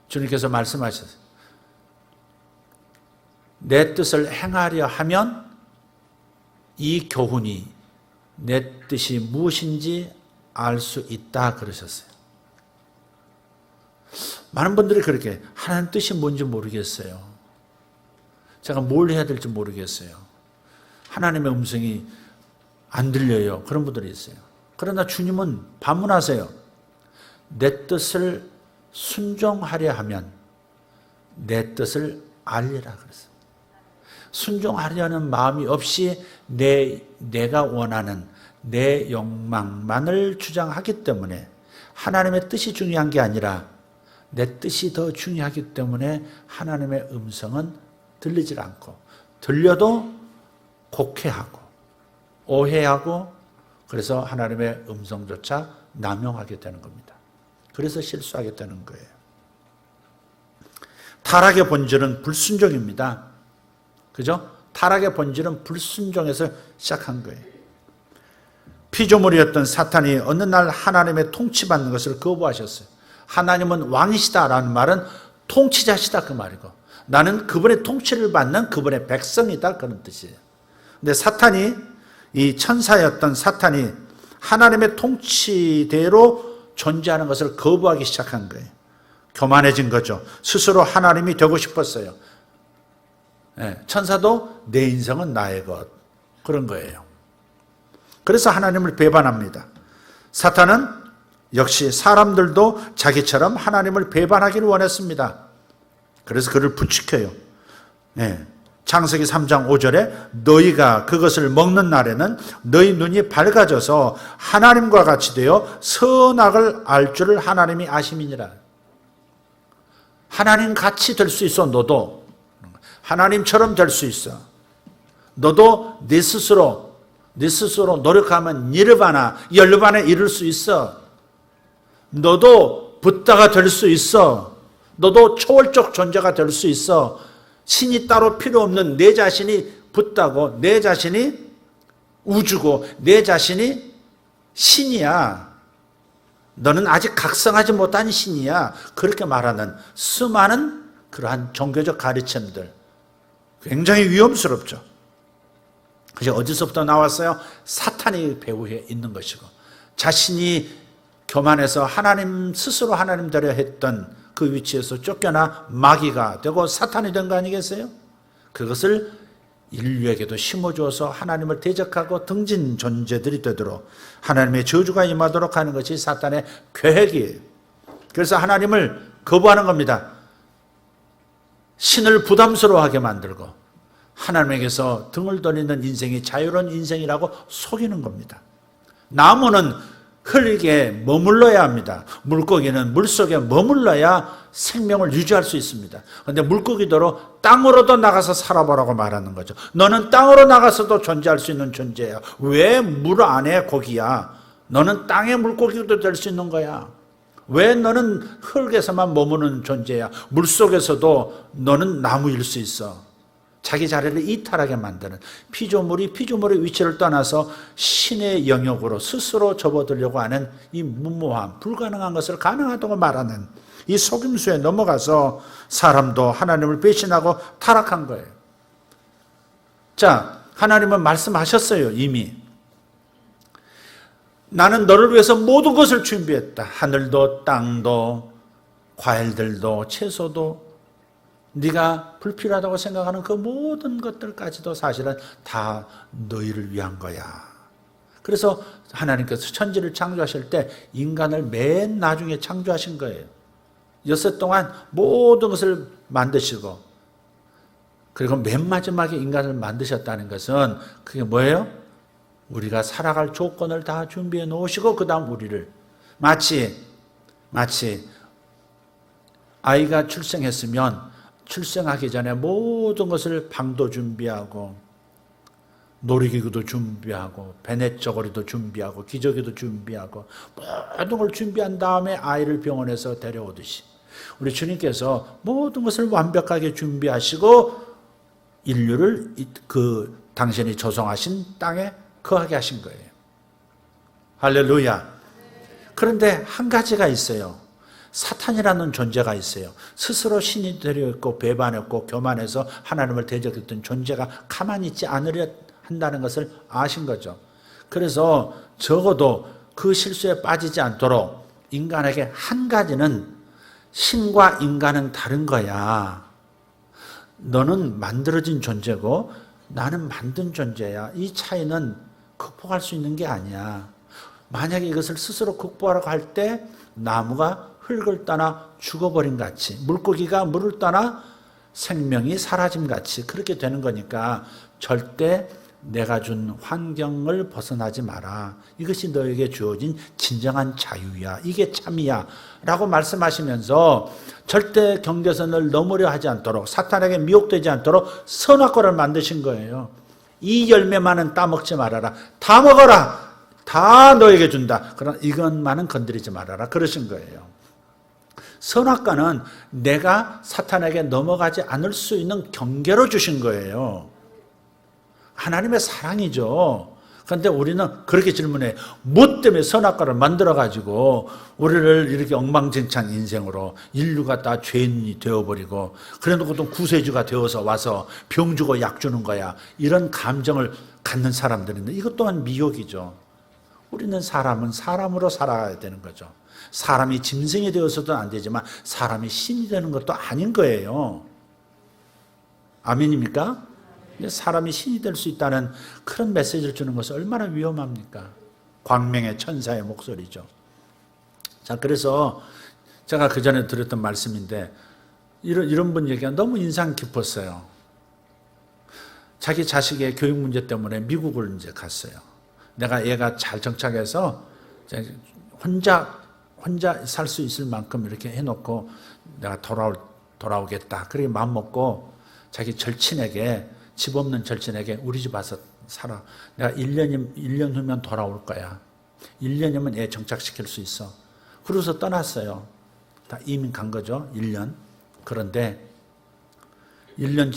주님께서 말씀하셨어요. 내 뜻을 행하려 하면 이 교훈이 내 뜻이 무엇인지 알 수 있다 그러셨어요. 많은 분들이 그렇게 하나님 뜻이 뭔지 모르겠어요. 제가 뭘 해야 될지 모르겠어요. 하나님의 음성이 안 들려요. 그런 분들이 있어요. 그러나 주님은 반문하세요. 내 뜻을 순종하려 하면 내 뜻을 알리라 그랬어요. 순종하려는 마음이 없이 내가 원하는 내 욕망만을 주장하기 때문에 하나님의 뜻이 중요한 게 아니라 내 뜻이 더 중요하기 때문에 하나님의 음성은 들리질 않고, 들려도 곡해하고 오해하고, 그래서 하나님의 음성조차 남용하게 되는 겁니다. 그래서 실수하게 되는 거예요. 타락의 본질은 불순종입니다. 그죠? 타락의 본질은 불순종에서 시작한 거예요. 피조물이었던 사탄이 어느 날 하나님의 통치받는 것을 거부하셨어요. 하나님은 왕이시다라는 말은 통치자시다 그 말이고, 나는 그분의 통치를 받는 그분의 백성이다 그런 뜻이에요. 근데 사탄이, 이 천사였던 사탄이 하나님의 통치대로 존재하는 것을 거부하기 시작한 거예요. 교만해진 거죠. 스스로 하나님이 되고 싶었어요. 천사도 내 인생은 나의 것, 그런 거예요. 그래서 하나님을 배반합니다. 사탄은 역시 사람들도 자기처럼 하나님을 배반하기를 원했습니다. 그래서 그를 부추겨요. 창세기 3장 5절에 너희가 그것을 먹는 날에는 너희 눈이 밝아져서 하나님과 같이 되어 선악을 알 줄을 하나님이 아심이니라. 하나님 같이 될 수 있어. 너도 하나님처럼 될 수 있어. 너도 네 스스로 노력하면 니르바나, 열반에 이룰 수 있어. 너도 붓다가 될 수 있어. 너도 초월적 존재가 될 수 있어. 신이 따로 필요 없는 내 자신이 붓다고, 내 자신이 우주고, 내 자신이 신이야. 너는 아직 각성하지 못한 신이야. 그렇게 말하는 수많은 그러한 종교적 가르침들, 굉장히 위험스럽죠. 그게 어디서부터 나왔어요? 사탄의 배후에 있는 것이고, 자신이 교만해서 하나님 스스로 하나님 되려 했던 그 위치에서 쫓겨나 마귀가 되고 사탄이 된 거 아니겠어요? 그것을 인류에게도 심어주어서 하나님을 대적하고 등진 존재들이 되도록 하나님의 저주가 임하도록 하는 것이 사탄의 계획이에요. 그래서 하나님을 거부하는 겁니다. 신을 부담스러워하게 만들고 하나님에게서 등을 돌리는 인생이 자유로운 인생이라고 속이는 겁니다. 나무는 흙에 머물러야 합니다. 물고기는 물속에 머물러야 생명을 유지할 수 있습니다. 그런데 물고기도로 땅으로도 나가서 살아보라고 말하는 거죠. 너는 땅으로 나가서도 존재할 수 있는 존재야. 왜 물 안에 고기야? 너는 땅의 물고기도 될 수 있는 거야. 왜 너는 흙에서만 머무는 존재야? 물속에서도 너는 나무일 수 있어. 자기 자리를 이탈하게 만드는, 피조물이 피조물의 위치를 떠나서 신의 영역으로 스스로 접어들려고 하는 이 무모함, 불가능한 것을 가능하다고 말하는 이 속임수에 넘어가서 사람도 하나님을 배신하고 타락한 거예요. 자, 하나님은 말씀하셨어요. 이미 나는 너를 위해서 모든 것을 준비했다. 하늘도 땅도 과일들도 채소도 네가 불필요하다고 생각하는 그 모든 것들까지도 사실은 다 너희를 위한 거야. 그래서 하나님께서 천지를 창조하실 때 인간을 맨 나중에 창조하신 거예요. 6세 동안 모든 것을 만드시고 그리고 맨 마지막에 인간을 만드셨다는 것은 그게 뭐예요? 우리가 살아갈 조건을 다 준비해 놓으시고 그 다음 우리를 마치 아이가 출생했으면 출생하기 전에 모든 것을 방도 준비하고 놀이기구도 준비하고 배냇저고리도 준비하고 기저귀도 준비하고 모든 걸 준비한 다음에 아이를 병원에서 데려오듯이 우리 주님께서 모든 것을 완벽하게 준비하시고 인류를 그 당신이 조성하신 땅에 거하게 하신 거예요. 할렐루야. 그런데 한 가지가 있어요. 사탄이라는 존재가 있어요. 스스로 신이 되려 있고 배반했고 교만해서 하나님을 대적했던 존재가 가만히 있지 않으려 한다는 것을 아신 거죠. 그래서 적어도 그 실수에 빠지지 않도록 인간에게 한 가지는 신과 인간은 다른 거야. 너는 만들어진 존재고 나는 만든 존재야. 이 차이는 극복할 수 있는 게 아니야. 만약에 이것을 스스로 극복하려고 할 때 나무가 흙을 떠나 죽어버린 같이 물고기가 물을 떠나 생명이 사라짐 같이 그렇게 되는 거니까 절대 내가 준 환경을 벗어나지 마라. 이것이 너에게 주어진 진정한 자유야. 이게 참이야. 라고 말씀하시면서 절대 경계선을 넘으려 하지 않도록 사탄에게 미혹되지 않도록 선악과를 만드신 거예요. 이 열매만은 따먹지 말아라. 다 먹어라. 다 너에게 준다. 그러나 이것만은 건드리지 말아라. 그러신 거예요. 선악과는 내가 사탄에게 넘어가지 않을 수 있는 경계로 주신 거예요. 하나님의 사랑이죠. 그런데 우리는 그렇게 질문해. 뭐 때문에 선악과를 만들어가지고 우리를 이렇게 엉망진창 인생으로 인류가 다 죄인이 되어버리고 그래놓고 또 구세주가 되어서 와서 병 주고 약 주는 거야. 이런 감정을 갖는 사람들인데 이것 또한 미혹이죠. 우리는 사람은 사람으로 살아야 되는 거죠. 사람이 짐승이 되어서도 안 되지만 사람이 신이 되는 것도 아닌 거예요. 아멘입니까? 사람이 신이 될 수 있다는 그런 메시지를 주는 것은 얼마나 위험합니까? 광명의 천사의 목소리죠. 자, 그래서 제가 그 전에 드렸던 말씀인데 이런 분 얘기가 너무 인상 깊었어요. 자기 자식의 교육 문제 때문에 미국을 이제 갔어요. 내가 얘가 잘 정착해서 혼자 살 수 있을 만큼 이렇게 해놓고 내가 돌아오겠다. 그렇게 마음먹고 자기 절친에게 집 없는 절친에게 우리 집 와서 살아. 내가 1년 후면 돌아올 거야. 1년이면 애 정착시킬 수 있어. 그러고서 떠났어요. 다 이민 간 거죠. 1년. 그런데 1년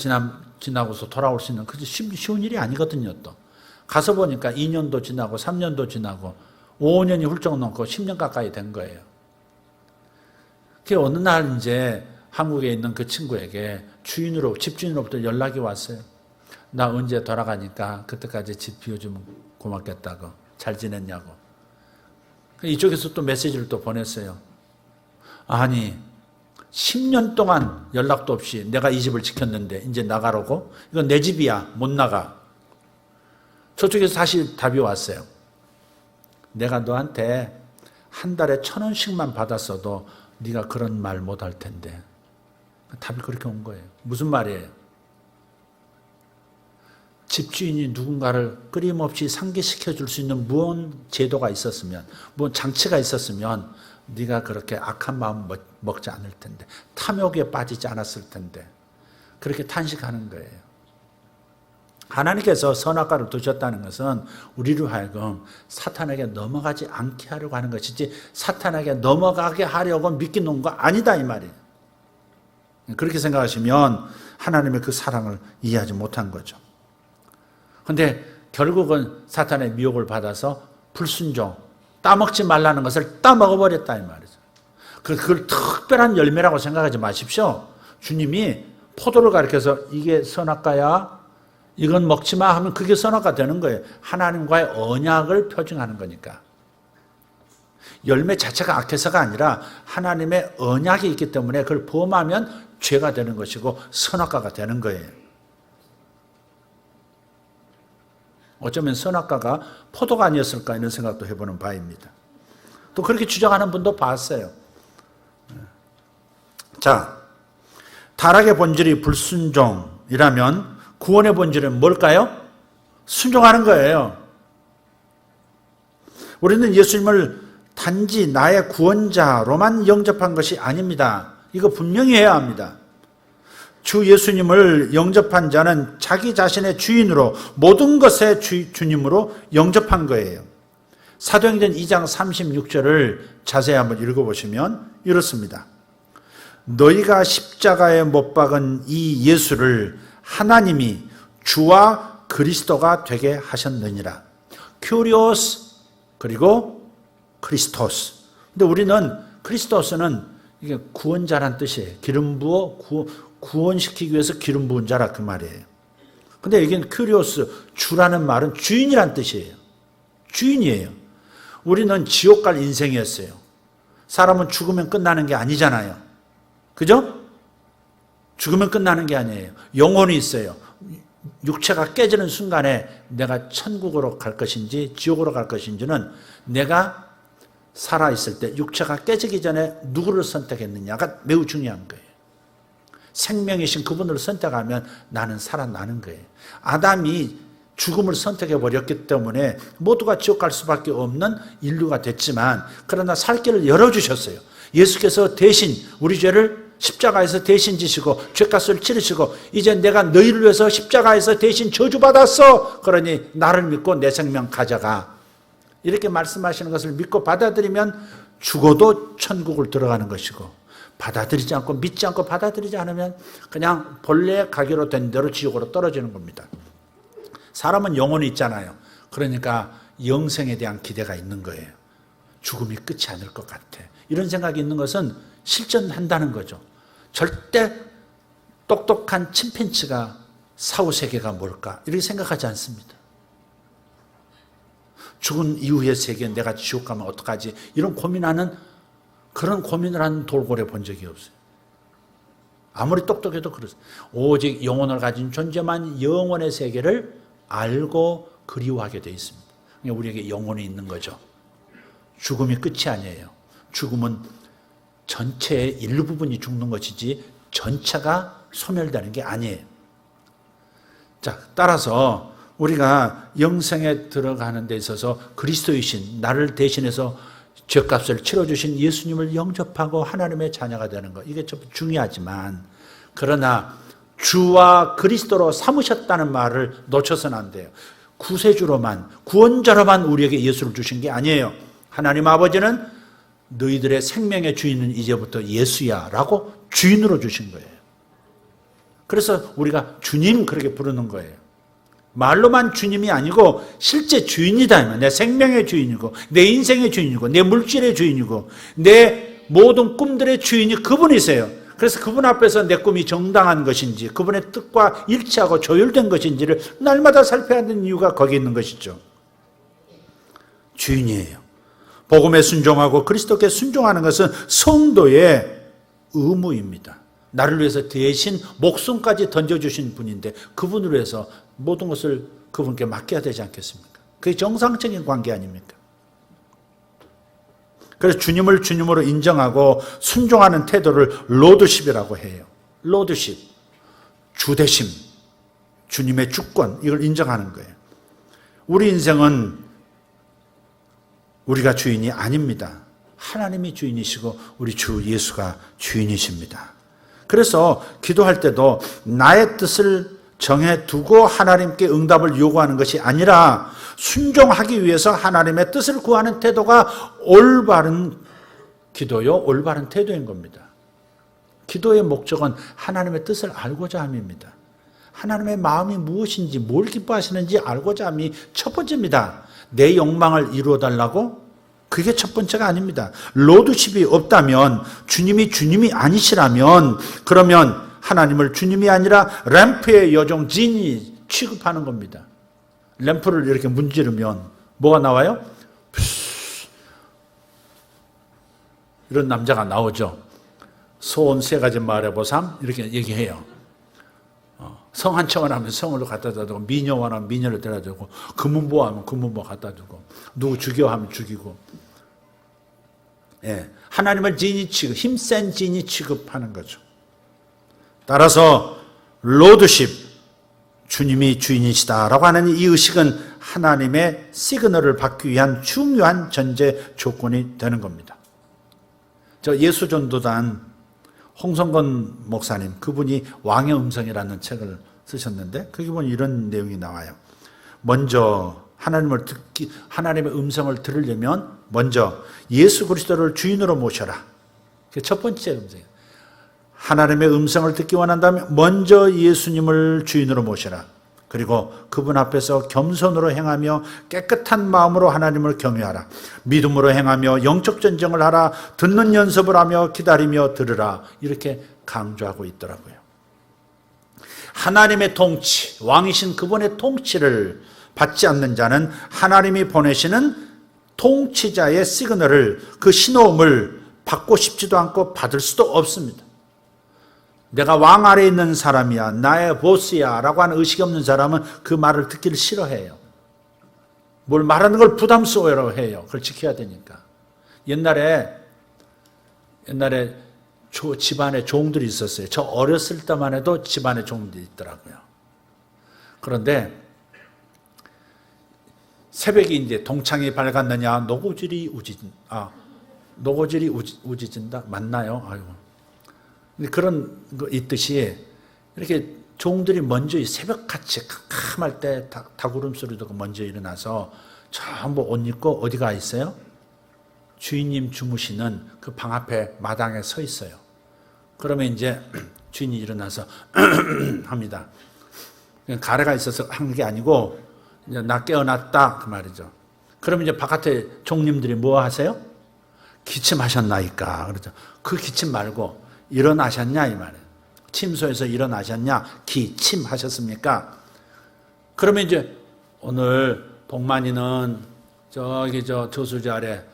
지나고서 돌아올 수 있는 그게 쉬운 일이 아니거든요. 또 가서 보니까 2년도 지나고 3년도 지나고 5년이 훌쩍 넘고 10년 가까이 된 거예요. 그 어느 날 이제 한국에 있는 그 친구에게 집주인으로부터 연락이 왔어요. 나 언제 돌아가니까 그때까지 집 비워주면 고맙겠다고. 잘 지냈냐고. 이쪽에서 또 메시지를 또 보냈어요. 아니 10년 동안 연락도 없이 내가 이 집을 지켰는데 이제 나가라고? 이건 내 집이야. 못 나가. 저쪽에서 다시 답이 왔어요. 내가 너한테 한 달에 1,000원씩만 받았어도 네가 그런 말 못 할 텐데. 답이 그렇게 온 거예요. 무슨 말이에요? 집주인이 누군가를 끊임없이 상기시켜 줄 수 있는 무언 제도가 있었으면, 무언 장치가 있었으면 네가 그렇게 악한 마음 먹지 않을 텐데, 탐욕에 빠지지 않았을 텐데. 그렇게 탄식하는 거예요. 하나님께서 선악과를 두셨다는 것은 우리로 하여금 사탄에게 넘어가지 않게 하려고 하는 것이지 사탄에게 넘어가게 하려고 믿기 놓은 거 아니다 이 말이에요. 그렇게 생각하시면 하나님의 그 사랑을 이해하지 못한 거죠. 그런데 결국은 사탄의 미혹을 받아서 불순종, 따먹지 말라는 것을 따먹어버렸다 이 말이죠. 그걸 특별한 열매라고 생각하지 마십시오. 주님이 포도를 가리켜서 이게 선악과야, 이건 먹지 마 하면 그게 선악과 되는 거예요. 하나님과의 언약을 표징하는 거니까. 열매 자체가 악해서가 아니라 하나님의 언약이 있기 때문에 그걸 범하면 죄가 되는 것이고 선악과가 되는 거예요. 어쩌면 선악과가 포도가 아니었을까 이런 생각도 해보는 바입니다. 또 그렇게 주장하는 분도 봤어요. 자, 타락의 본질이 불순종이라면 구원의 본질은 뭘까요? 순종하는 거예요. 우리는 예수님을 단지 나의 구원자로만 영접한 것이 아닙니다. 이거 분명히 해야 합니다. 주 예수님을 영접한 자는 자기 자신의 주인으로 모든 것의 주님으로 영접한 거예요. 사도행전 2장 36절을 자세히 한번 읽어보시면 이렇습니다. 너희가 십자가에 못 박은 이 예수를 하나님이 주와 그리스도가 되게 하셨느니라. 큐리오스 그리고 크리스토스. 근데 우리는 크리스토스는 이게 구원자란 뜻이에요. 기름 부어 구원시키기 위해서 기름 부은 자라 그 말이에요. 근데 여기는 큐리오스, 주라는 말은 주인이란 뜻이에요. 주인이에요. 우리는 지옥 갈 인생이었어요. 사람은 죽으면 끝나는 게 아니잖아요. 그죠? 죽으면 끝나는 게 아니에요. 영혼이 있어요. 육체가 깨지는 순간에 내가 천국으로 갈 것인지 지옥으로 갈 것인지는 내가 살아있을 때 육체가 깨지기 전에 누구를 선택했느냐가 매우 중요한 거예요. 생명이신 그분을 선택하면 나는 살아나는 거예요. 아담이 죽음을 선택해버렸기 때문에 모두가 지옥 갈 수밖에 없는 인류가 됐지만 그러나 살 길을 열어주셨어요. 예수께서 대신 우리 죄를 십자가에서 대신 지시고 죄값을 치르시고 이제 내가 너희를 위해서 십자가에서 대신 저주받았어. 그러니 나를 믿고 내 생명 가져가. 이렇게 말씀하시는 것을 믿고 받아들이면 죽어도 천국을 들어가는 것이고 받아들이지 않고 믿지 않고 받아들이지 않으면 그냥 본래 가기로 된 대로 지옥으로 떨어지는 겁니다. 사람은 영혼이 있잖아요. 그러니까 영생에 대한 기대가 있는 거예요. 죽음이 끝이 아닐 것 같아. 이런 생각이 있는 것은 실존한다는 거죠. 절대 똑똑한 침팬치가 사후세계가 뭘까? 이렇게 생각하지 않습니다. 죽은 이후의 세계, 내가 지옥 가면 어떡하지? 이런 고민하는 그런 고민을 하는 돌고래 본 적이 없어요. 아무리 똑똑해도 그렇습니다. 오직 영혼을 가진 존재만 영혼의 세계를 알고 그리워하게 되어 있습니다. 우리에게 영혼이 있는 거죠. 죽음이 끝이 아니에요. 죽음은 전체의 일부분이 죽는 것이지 전체가 소멸되는 게 아니에요. 자, 따라서 우리가 영생에 들어가는 데 있어서 그리스도이신 나를 대신해서 죄값을 치러주신 예수님을 영접하고 하나님의 자녀가 되는 것, 이게 좀 중요하지만 그러나 주와 그리스도로 삼으셨다는 말을 놓쳐서는 안 돼요. 구세주로만, 구원자로만 우리에게 예수를 주신 게 아니에요. 하나님 아버지는 너희들의 생명의 주인은 이제부터 예수야 라고 주인으로 주신 거예요. 그래서 우리가 주님 그렇게 부르는 거예요. 말로만 주님이 아니고 실제 주인이다. 내 생명의 주인이고 내 인생의 주인이고 내 물질의 주인이고 내 모든 꿈들의 주인이 그분이세요. 그래서 그분 앞에서 내 꿈이 정당한 것인지 그분의 뜻과 일치하고 조율된 것인지를 날마다 살펴야 하는 이유가 거기 있는 것이죠. 주인이에요. 복음에 순종하고 그리스도께 순종하는 것은 성도의 의무입니다. 나를 위해서 대신 목숨까지 던져주신 분인데 그분을 위해서 모든 것을 그분께 맡겨야 되지 않겠습니까? 그게 정상적인 관계 아닙니까? 그래서 주님을 주님으로 인정하고 순종하는 태도를 로드십이라고 해요. 로드십, 주대심, 주님의 주권, 이걸 인정하는 거예요. 우리 인생은 우리가 주인이 아닙니다. 하나님이 주인이시고 우리 주 예수가 주인이십니다. 그래서 기도할 때도 나의 뜻을 정해두고 하나님께 응답을 요구하는 것이 아니라 순종하기 위해서 하나님의 뜻을 구하는 태도가 올바른 기도요, 올바른 태도인 겁니다. 기도의 목적은 하나님의 뜻을 알고자 함입니다. 하나님의 마음이 무엇인지 뭘 기뻐하시는지 알고자 함이 첫 번째입니다. 내 욕망을 이루어달라고? 그게 첫 번째가 아닙니다. 로드십이 없다면 주님이 주님이 아니시라면 그러면 하나님을 주님이 아니라 램프의 여종 진이 취급하는 겁니다. 램프를 이렇게 문지르면 뭐가 나와요? 이런 남자가 나오죠. 소원 3가지 말해보삼 이렇게 얘기해요. 성 한 척을 하면 성을 갖다 주고, 미녀 원하면 미녀를 데려다 주고, 금은보 하면 금은보 갖다 주고, 누구 죽여 하면 죽이고. 예, 하나님을 진이 취급, 힘센 진이 취급하는 거죠. 따라서 로드십, 주님이 주인이시다라고 하는 이 의식은 하나님의 시그널을 받기 위한 중요한 전제 조건이 되는 겁니다. 저 예수전도단 홍성건 목사님, 그분이 왕의 음성이라는 책을 쓰셨는데 거기 보면 이런 내용이 나와요. 먼저 하나님의 음성을 들으려면 먼저 예수 그리스도를 주인으로 모셔라. 그게 첫 번째 음성이에요. 하나님의 음성을 듣기 원한다면 먼저 예수님을 주인으로 모셔라. 그리고 그분 앞에서 겸손으로 행하며 깨끗한 마음으로 하나님을 경외하라. 믿음으로 행하며 영적 전쟁을 하라. 듣는 연습을 하며 기다리며 들으라. 이렇게 강조하고 있더라고요. 하나님의 통치, 왕이신 그분의 통치를 받지 않는 자는 하나님이 보내시는 통치자의 시그널을, 그 신호음을 받고 싶지도 않고 받을 수도 없습니다. 내가 왕 아래에 있는 사람이야, 나의 보스야 라고 하는 의식이 없는 사람은 그 말을 듣기를 싫어해요. 뭘 말하는 걸 부담스러워 해요. 그걸 지켜야 되니까. 옛날에 집안에 종들이 있었어요. 저 어렸을 때만 해도 집안에 종들이 있더라고요. 그런데 새벽에 이제 동창이 밝았느냐, 노고질이 우짖는다. 맞나요? 아이고. 그런 거 있듯이 이렇게 종들이 먼저 새벽같이 캄캄할 때 닭울음 소리 듣고 먼저 일어나서 전부 옷 입고 어디가 있어요? 주인님 주무시는 그 방 앞에 마당에 서 있어요. 그러면 이제 주인이 일어나서 합니다. 가래가 있어서 한 게 아니고 이제 나 깨어났다 그 말이죠. 그러면 이제 바깥에 종님들이 뭐 하세요? 기침하셨나이까 그러죠. 그 기침 말고 일어나셨냐 이 말이에요. 침소에서 일어나셨냐? 기침하셨습니까? 그러면 이제 오늘 복만이는 저기 저수지 아래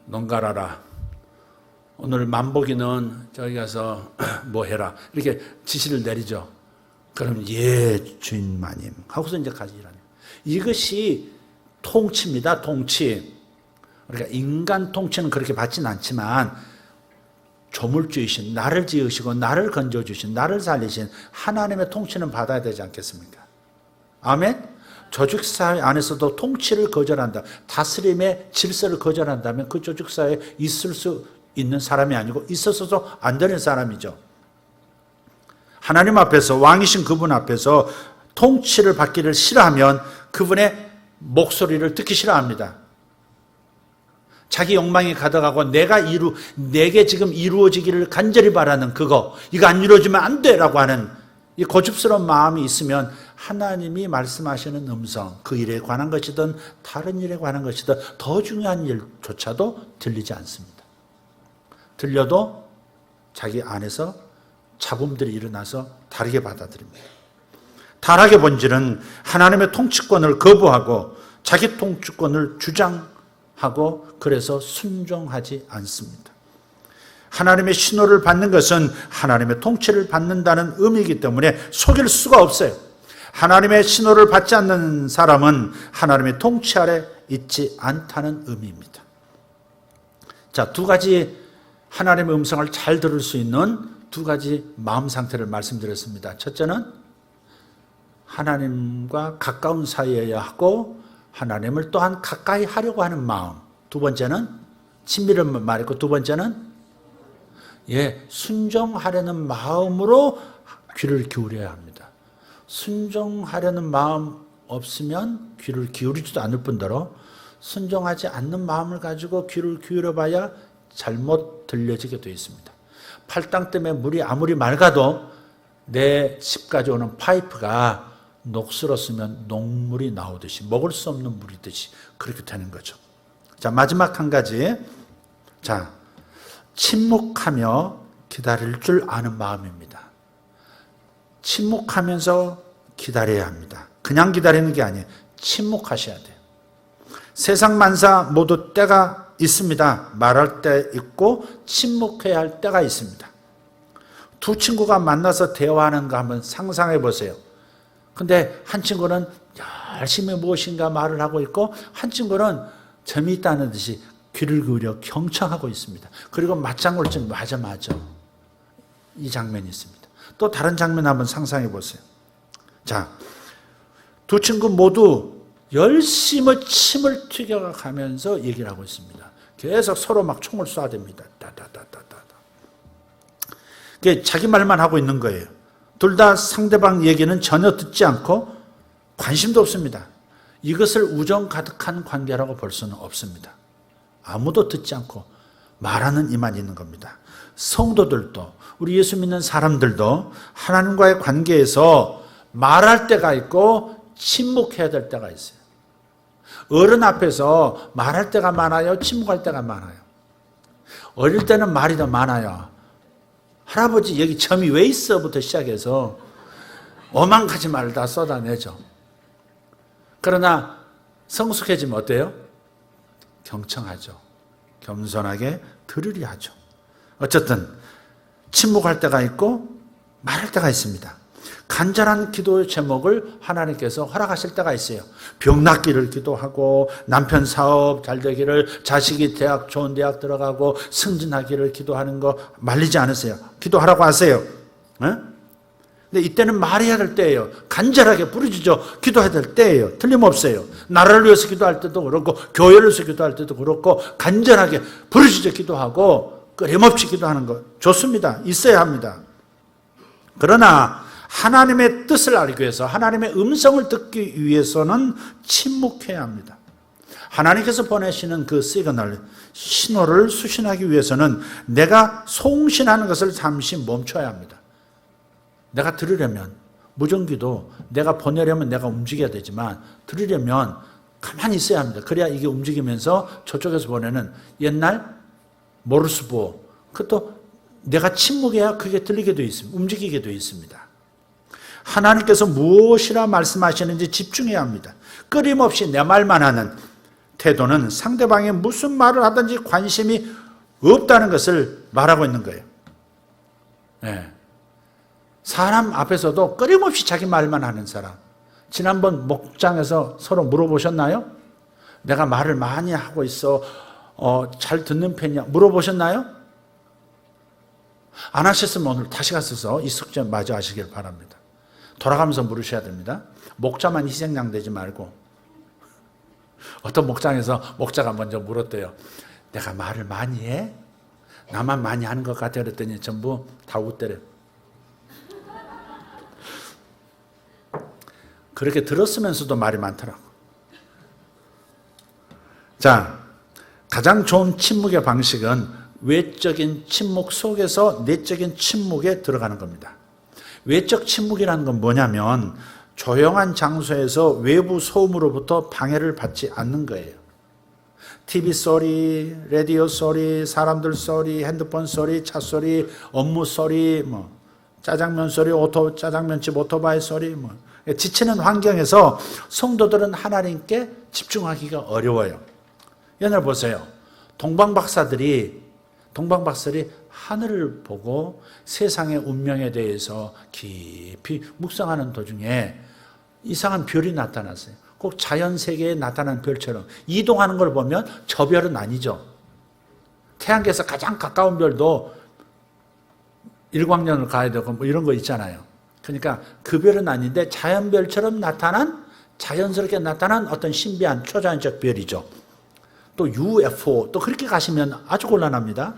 논갈아라. 오늘 만복이는 저기 가서 뭐 해라. 이렇게 지시를 내리죠. 그럼 예 주인마님 하고서 이제 가지 일하네요. 이것이 통치입니다. 통치. 그러니까 인간 통치는 그렇게 받지는 않지만 조물주이신, 나를 지으시고 나를 건져주신, 나를 살리신 하나님의 통치는 받아야 되지 않겠습니까? 아멘? 조직사회 안에서도 통치를 거절한다, 다스림의 질서를 거절한다면 그 조직사회에 있을 수 있는 사람이 아니고 있어서도 안 되는 사람이죠. 하나님 앞에서, 왕이신 그분 앞에서 통치를 받기를 싫어하면 그분의 목소리를 듣기 싫어합니다. 자기 욕망이 가득하고 내게 지금 이루어지기를 간절히 바라는 그거, 이거 안 이루어지면 안 돼라고 하는 이 고집스러운 마음이 있으면 하나님이 말씀하시는 음성, 그 일에 관한 것이든 다른 일에 관한 것이든 더 중요한 일조차도 들리지 않습니다. 들려도 자기 안에서 잡음들이 일어나서 다르게 받아들입니다. 타락의 본질은 하나님의 통치권을 거부하고 자기 통치권을 주장하고 그래서 순종하지 않습니다. 하나님의 신호를 받는 것은 하나님의 통치를 받는다는 의미이기 때문에 속일 수가 없어요. 하나님의 신호를 받지 않는 사람은 하나님의 통치 아래 있지 않다는 의미입니다. 자, 2가지 하나님의 음성을 잘 들을 수 있는 2가지 마음 상태를 말씀드렸습니다. 첫째는 하나님과 가까운 사이여야 하고 하나님을 또한 가까이 하려고 하는 마음. 2번째는 친밀을 말했고 2번째는 순종하려는 마음으로 귀를 기울여야 합니다. 순종하려는 마음 없으면 귀를 기울이지도 않을 뿐더러 순종하지 않는 마음을 가지고 귀를 기울여봐야 잘못 들려지게 되어 있습니다. 팔당 때문에 물이 아무리 맑아도 내 집까지 오는 파이프가 녹슬었으면 녹물이 나오듯이, 먹을 수 없는 물이듯이 그렇게 되는 거죠. 자, 마지막 한 가지. 자, 침묵하며 기다릴 줄 아는 마음입니다. 침묵하면서 기다려야 합니다. 그냥 기다리는 게 아니에요. 침묵하셔야 돼요. 세상 만사 모두 때가 있습니다. 말할 때 있고 침묵해야 할 때가 있습니다. 두 친구가 만나서 대화하는 거 한번 상상해 보세요. 근데 한 친구는 열심히 무엇인가 말을 하고 있고 한 친구는 재미있다는 듯이 귀를 기울여 경청하고 있습니다. 그리고 맞장구를 치면 맞아. 이 장면이 있습니다. 또 다른 장면 한번 상상해 보세요. 자, 두 친구 모두 열심히 침을 튀겨가면서 얘기를 하고 있습니다. 계속 서로 막 총을 쏴댑니다. 자기 말만 하고 있는 거예요. 둘 다 상대방 얘기는 전혀 듣지 않고 관심도 없습니다. 이것을 우정 가득한 관계라고 볼 수는 없습니다. 아무도 듣지 않고 말하는 이만 있는 겁니다. 성도들도 우리 예수 믿는 사람들도 하나님과의 관계에서 말할 때가 있고 침묵해야 될 때가 있어요. 어른 앞에서 말할 때가 많아요? 침묵할 때가 많아요? 어릴 때는 말이 더 많아요. 할아버지 여기 점이 왜 있어? 부터 시작해서 오만 가지 말을 다 쏟아내죠. 그러나 성숙해지면 어때요? 경청하죠. 겸손하게 들으려 하죠. 어쨌든 침묵할 때가 있고 말할 때가 있습니다. 간절한 기도의 제목을 하나님께서 허락하실 때가 있어요. 병 낫기를 기도하고 남편 사업 잘 되기를, 자식이 대학 좋은 대학 들어가고 승진하기를 기도하는 거 말리지 않으세요. 기도하라고 하세요. 근데 이때는 말해야 될 때예요. 간절하게 부르짖어 기도해야 될 때예요. 틀림없어요. 나라를 위해서 기도할 때도 그렇고 교회를 위해서 기도할 때도 그렇고 간절하게 부르짖어 기도하고 끊임없이 기도하는 거 좋습니다. 있어야 합니다. 그러나 하나님의 뜻을 알기 위해서, 하나님의 음성을 듣기 위해서는 침묵해야 합니다. 하나님께서 보내시는 그 시그널, 신호를 수신하기 위해서는 내가 송신하는 것을 잠시 멈춰야 합니다. 내가 들으려면, 무전기도 내가 보내려면 내가 움직여야 되지만 들으려면 가만히 있어야 합니다. 그래야 이게 움직이면서 저쪽에서 보내는 옛날 모르스 부호, 그것도 내가 침묵해야 그게 들리게 되어 있습니다. 움직이게 되어 있습니다. 하나님께서 무엇이라 말씀하시는지 집중해야 합니다. 끊임없이 내 말만 하는 태도는 상대방이 무슨 말을 하든지 관심이 없다는 것을 말하고 있는 거예요. 네. 사람 앞에서도 끊임없이 자기 말만 하는 사람. 지난번 목장에서 서로 물어보셨나요? 내가 말을 많이 하고 있어. 잘 듣는 편이야. 물어보셨나요? 안 하셨으면 오늘 다시 가셔서 이 숙제 마저 하시길 바랍니다. 돌아가면서 물으셔야 됩니다. 목자만 희생양 되지 말고. 어떤 목장에서 목자가 먼저 물었대요. 내가 말을 많이 해? 나만 많이 하는 것 같아? 그랬더니 전부 다 웃대래요. 그렇게 들었으면서도 말이 많더라고. 자, 가장 좋은 침묵의 방식은 외적인 침묵 속에서 내적인 침묵에 들어가는 겁니다. 외적 침묵이라는 건 뭐냐면 조용한 장소에서 외부 소음으로부터 방해를 받지 않는 거예요. TV 소리, 라디오 소리, 사람들 소리, 핸드폰 소리, 차 소리, 업무 소리, 짜장면 소리, 짜장면집 오토바이 소리, 지치는 환경에서 성도들은 하나님께 집중하기가 어려워요. 옛날 보세요. 동방박사들이 하늘을 보고 세상의 운명에 대해서 깊이 묵상하는 도중에 이상한 별이 나타났어요. 꼭 자연 세계에 나타난 별처럼 이동하는 걸 보면 저 별은 아니죠. 태양계에서 가장 가까운 별도 일광년을 가야 되고 이런 거 있잖아요. 그러니까 그 별은 아닌데 자연별처럼 자연스럽게 나타난 어떤 신비한 초자연적 별이죠. 또 UFO, 또 그렇게 가시면 아주 곤란합니다.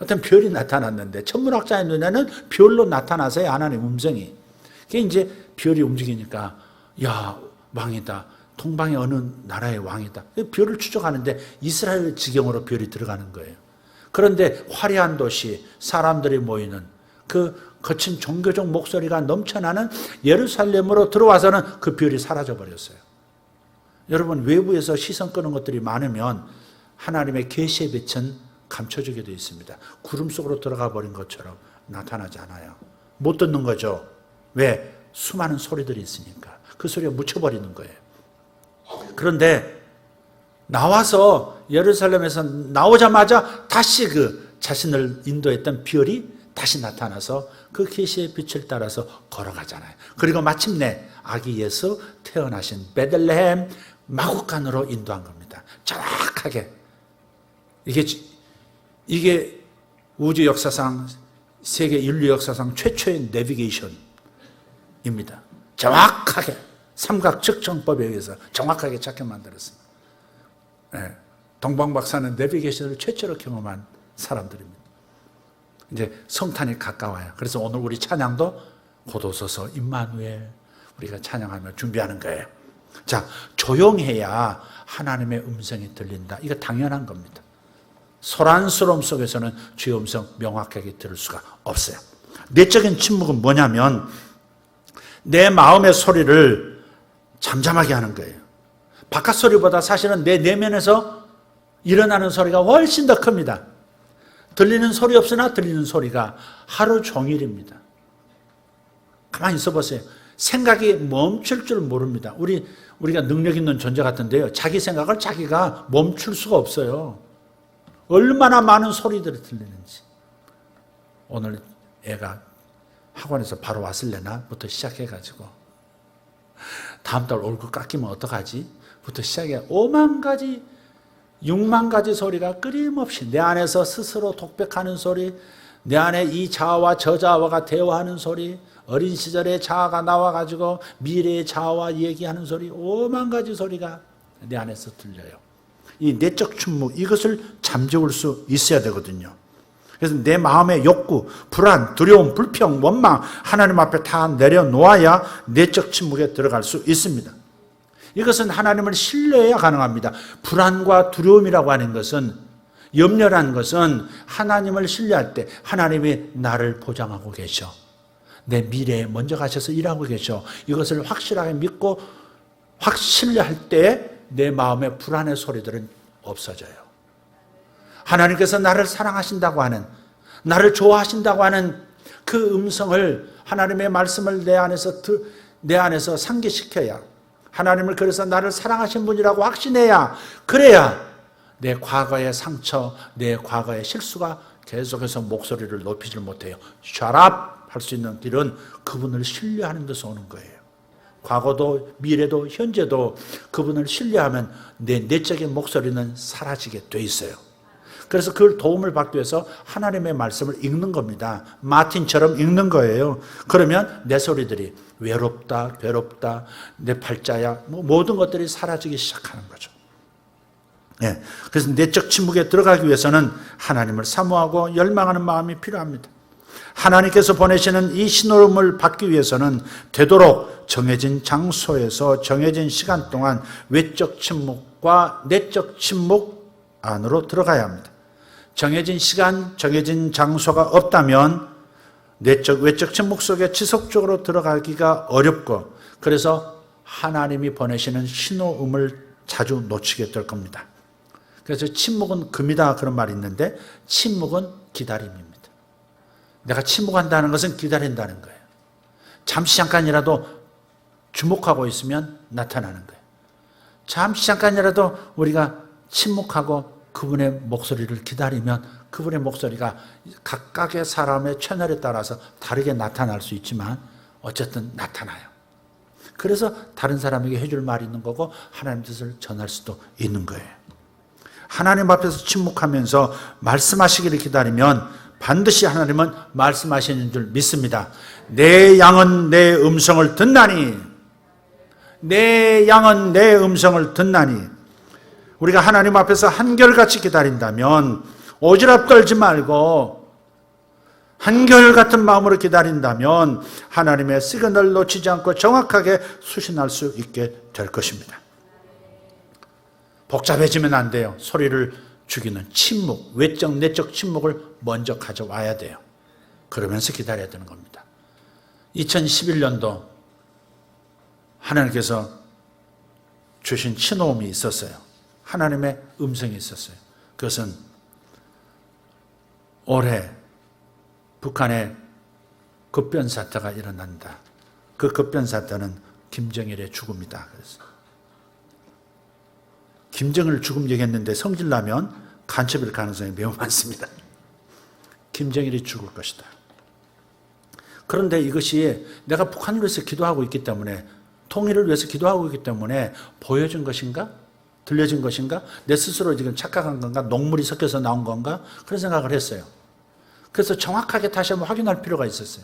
어떤 별이 나타났는데 천문학자의 눈에는 별로 나타나서요, 하나님의 음성이. 그게 이제 별이 움직이니까 야, 왕이다. 동방의 어느 나라의 왕이다. 별을 추적하는데 이스라엘 지경으로 별이 들어가는 거예요. 그런데 화려한 도시, 사람들이 모이는 그 거친 종교적 목소리가 넘쳐나는 예루살렘으로 들어와서는 그 별이 사라져 버렸어요. 여러분, 외부에서 시선 끄는 것들이 많으면 하나님의 계시의 빛은 감춰지게 되어 있습니다. 구름 속으로 들어가 버린 것처럼 나타나지 않아요. 못 듣는 거죠. 왜? 수많은 소리들이 있으니까. 그 소리에 묻혀버리는 거예요. 그런데 나와서 예루살렘에서 나오자마자 다시 그 자신을 인도했던 별이 다시 나타나서 그 계시의 빛을 따라서 걸어가잖아요. 그리고 마침내 아기 예수 태어나신 베들레헴 마구간으로 인도한 겁니다. 정확하게. 이게 우주 역사상, 세계 인류 역사상 최초의 내비게이션입니다. 정확하게 삼각 측정법에 의해서 정확하게 찾게 만들었습니다. 네. 동방박사는 내비게이션을 최초로 경험한 사람들입니다. 이제 성탄이 가까워요. 그래서 오늘 우리 찬양도 고도소서 임마누엘 우리가 찬양하며 준비하는 거예요. 자, 조용해야 하나님의 음성이 들린다. 이거 당연한 겁니다. 소란스러움 속에서는 주의 음성 명확하게 들을 수가 없어요. 내적인 침묵은 뭐냐면 내 마음의 소리를 잠잠하게 하는 거예요. 바깥 소리보다 사실은 내 내면에서 일어나는 소리가 훨씬 더 큽니다. 들리는 소리 없으나 들리는 소리가 하루 종일입니다. 가만히 있어 보세요. 생각이 멈출 줄 모릅니다. 우리가 능력 있는 존재 같은데요. 자기 생각을 자기가 멈출 수가 없어요. 얼마나 많은 소리들이 들리는지. 오늘 애가 학원에서 바로 왔을래나? 부터 시작해가지고 다음 달 얼굴 깎이면 어떡하지? 부터 시작해 5만 가지 6만 가지 소리가 끊임없이 내 안에서 스스로 독백하는 소리, 내 안에 이 자아와 저 자아가 대화하는 소리, 어린 시절의 자아가 나와가지고 미래의 자아와 얘기하는 소리, 5만 가지 소리가 내 안에서 들려요. 이 내적 침묵, 이것을 잠재울 수 있어야 되거든요. 그래서 내 마음의 욕구, 불안, 두려움, 불평, 원망 하나님 앞에 다 내려놓아야 내적 침묵에 들어갈 수 있습니다. 이것은 하나님을 신뢰해야 가능합니다. 불안과 두려움이라고 하는 것은, 염려라는 것은 하나님을 신뢰할 때 하나님이 나를 보장하고 계셔. 내 미래에 먼저 가셔서 일하고 계셔. 이것을 확실하게 믿고 확 신뢰할 때 내 마음의 불안의 소리들은 없어져요. 하나님께서 나를 사랑하신다고 하는, 나를 좋아하신다고 하는 그 음성을, 하나님의 말씀을 내 안에서 상기시켜야, 하나님을 그래서 나를 사랑하신 분이라고 확신해야, 그래야 내 과거의 상처, 내 과거의 실수가 계속해서 목소리를 높이질 못해요. Shut up! 할 수 있는 길은 그분을 신뢰하는 데서 오는 거예요. 과거도 미래도 현재도 그분을 신뢰하면 내 내적인 목소리는 사라지게 돼 있어요. 그래서 그걸 도움을 받기 위해서 하나님의 말씀을 읽는 겁니다. 마틴처럼 읽는 거예요. 그러면 내 소리들이 외롭다, 괴롭다, 내 팔자야, 모든 것들이 사라지기 시작하는 거죠. 네. 그래서 내적 침묵에 들어가기 위해서는 하나님을 사모하고 열망하는 마음이 필요합니다. 하나님께서 보내시는 이 신호음을 받기 위해서는 되도록 정해진 장소에서 정해진 시간 동안 외적 침묵과 내적 침묵 안으로 들어가야 합니다. 정해진 시간, 정해진 장소가 없다면 외적 침묵 속에 지속적으로 들어가기가 어렵고, 그래서 하나님이 보내시는 신호음을 자주 놓치게 될 겁니다. 그래서 침묵은 금이다 그런 말이 있는데, 침묵은 기다림입니다. 내가 침묵한다는 것은 기다린다는 거예요. 잠시 잠깐이라도 주목하고 있으면 나타나는 거예요. 잠시 잠깐이라도 우리가 침묵하고 그분의 목소리를 기다리면 그분의 목소리가 각각의 사람의 채널에 따라서 다르게 나타날 수 있지만 어쨌든 나타나요. 그래서 다른 사람에게 해줄 말이 있는 거고 하나님 뜻을 전할 수도 있는 거예요. 하나님 앞에서 침묵하면서 말씀하시기를 기다리면 반드시 하나님은 말씀하시는 줄 믿습니다. 내 양은 내 음성을 듣나니, 내 양은 내 음성을 듣나니. 우리가 하나님 앞에서 한결같이 기다린다면, 오지랖 떨지 말고 한결같은 마음으로 기다린다면 하나님의 시그널을 놓치지 않고 정확하게 수신할 수 있게 될 것입니다. 복잡해지면 안 돼요. 소리를 죽이는 침묵, 외적 내적 침묵을 먼저 가져와야 돼요. 그러면서 기다려야 되는 겁니다. 2011년도 하나님께서 주신 신호음이 있었어요. 하나님의 음성이 있었어요. 그것은 올해 북한에 급변사태가 일어난다. 그 급변사태는 김정일의 죽음이다. 그래서 김정일 죽음 얘기했는데 성질나면 간첩일 가능성이 매우 많습니다. 김정일이 죽을 것이다. 그런데 이것이 내가 북한을 위해서 기도하고 있기 때문에, 통일을 위해서 기도하고 있기 때문에 보여준 것인가? 들려진 것인가? 내 스스로 지금 착각한 건가? 녹물이 섞여서 나온 건가? 그런 생각을 했어요. 그래서 정확하게 다시 한번 확인할 필요가 있었어요.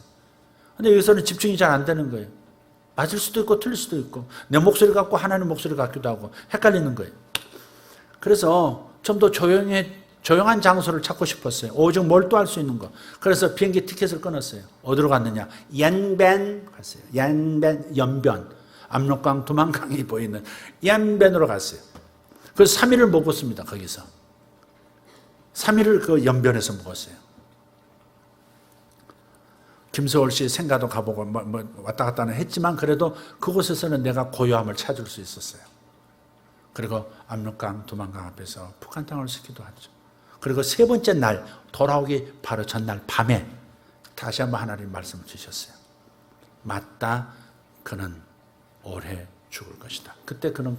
근데 여기서는 집중이 잘 안 되는 거예요. 맞을 수도 있고 틀릴 수도 있고, 내 목소리 같고 하나님 목소리 같기도 하고 헷갈리는 거예요. 그래서 좀 더 조용한 장소를 찾고 싶었어요. 오직 몰두할 수 있는 거. 그래서 비행기 티켓을 끊었어요. 어디로 갔느냐? 얀벤 갔어요. 얀벤, 연변. 압록강, 두만강이 보이는 얀벤으로 갔어요. 그래서 3일을 묵었습니다. 거기서. 3일을 그 연변에서 묵었어요. 김서월 씨 생가도 가보고 왔다 갔다는 했지만 그래도 그곳에서는 내가 고요함을 찾을 수 있었어요. 그리고 압록강, 두만강 앞에서 북한 땅을 스키도 하죠. 그리고 세 번째 날 돌아오기 바로 전날 밤에 다시 한번 하나님 말씀을 주셨어요. 맞다, 그는 올해 죽을 것이다. 그때 그는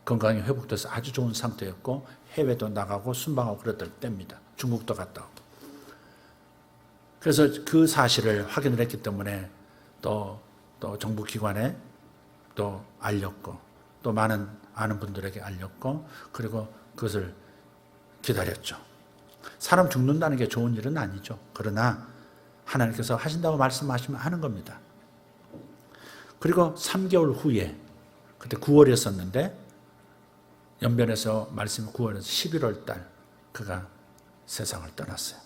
건강이 회복돼서 아주 좋은 상태였고 해외도 나가고 순방하고 그랬던 때입니다. 중국도 갔다 오고. 그래서 그 사실을 확인을 했기 때문에 또 정부기관에 또 알렸고 또 많은 아는 분들에게 알렸고 그리고 그것을 기다렸죠. 사람 죽는다는 게 좋은 일은 아니죠. 그러나 하나님께서 하신다고 말씀하시면 하는 겁니다. 그리고 3개월 후에 그때 9월이었었는데 연변에서 말씀이 9월에서 11월 달 그가 세상을 떠났어요.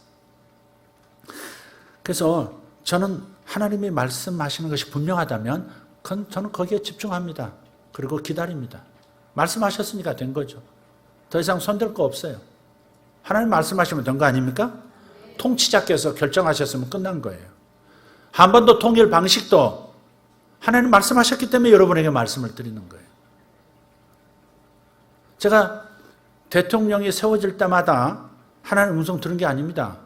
그래서 저는 하나님이 말씀하시는 것이 분명하다면 저는 거기에 집중합니다. 그리고 기다립니다. 말씀하셨으니까 된 거죠. 더 이상 손댈 거 없어요. 하나님 말씀하시면 된 거 아닙니까? 통치자께서 결정하셨으면 끝난 거예요. 한반도 통일 방식도 하나님 말씀하셨기 때문에 여러분에게 말씀을 드리는 거예요. 제가 대통령이 세워질 때마다 하나님 음성 들은 게 아닙니다.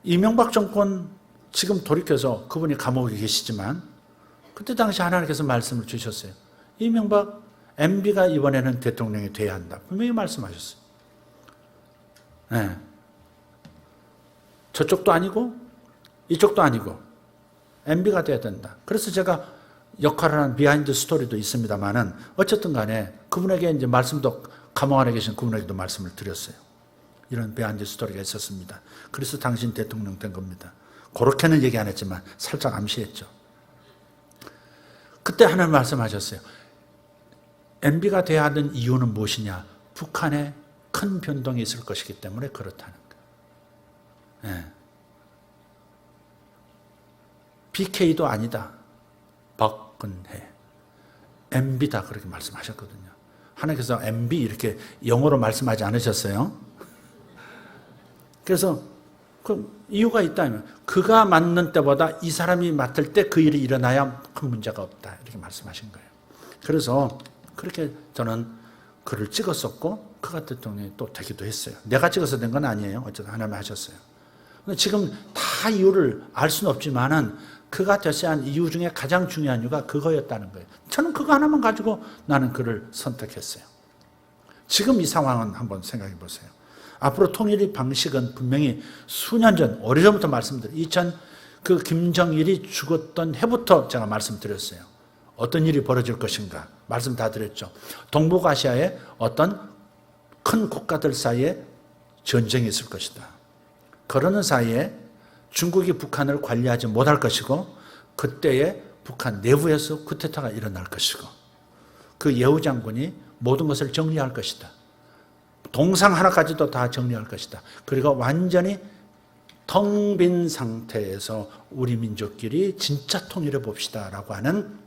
이명박 정권 지금 돌이켜서 그분이 감옥에 계시지만 그때 당시 하나님께서 말씀을 주셨어요. 이명박 MB가 이번에는 대통령이 돼야 한다. 분명히 말씀하셨어요. 네. 저쪽도 아니고 이쪽도 아니고 MB가 돼야 된다. 그래서 제가 역할을 하는 비하인드 스토리도 있습니다만은 어쨌든 간에 그분에게 이제 말씀도 감옥 안에 계신 그분에게도 말씀을 드렸어요. 이런 비하인드 스토리가 있었습니다. 그래서 당신 대통령 된 겁니다. 그렇게는 얘기 안 했지만 살짝 암시했죠. 그때 하나님 말씀하셨어요. MB가 돼야 하는 이유는 무엇이냐? 북한에 큰 변동이 있을 것이기 때문에 그렇다는 거예요. 네. BK도 아니다. 박근혜. MB다. 그렇게 말씀하셨거든요. 하나님께서 MB 이렇게 영어로 말씀하지 않으셨어요. 그래서 그 이유가 있다면 그가 맡는 때보다 이 사람이 맡을 때 그 일이 일어나야 큰 문제가 없다. 이렇게 말씀하신 거예요. 그래서 그렇게 저는 글을 찍었었고 그가 대통령이 또 되기도 했어요. 내가 찍어서 된 건 아니에요. 어쨌든 하나님이 하셨어요. 근데 지금 다 이유를 알 수는 없지만은 그가 됐어야 한 이유 중에 가장 중요한 이유가 그거였다는 거예요. 저는 그거 하나만 가지고 나는 그를 선택했어요. 지금 이 상황은 한번 생각해 보세요. 앞으로 통일의 방식은 분명히 수년 전, 오래전부터 말씀드렸어요. 그 김정일이 죽었던 해부터 제가 말씀드렸어요. 어떤 일이 벌어질 것인가 말씀 다 드렸죠. 동북아시아의 어떤 큰 국가들 사이에 전쟁이 있을 것이다. 그러는 사이에 중국이 북한을 관리하지 못할 것이고 그때에 북한 내부에서 쿠데타가 일어날 것이고 그 예후 장군이 모든 것을 정리할 것이다. 동상 하나까지도 다 정리할 것이다. 그리고 완전히 텅 빈 상태에서 우리 민족끼리 진짜 통일해 봅시다라고 하는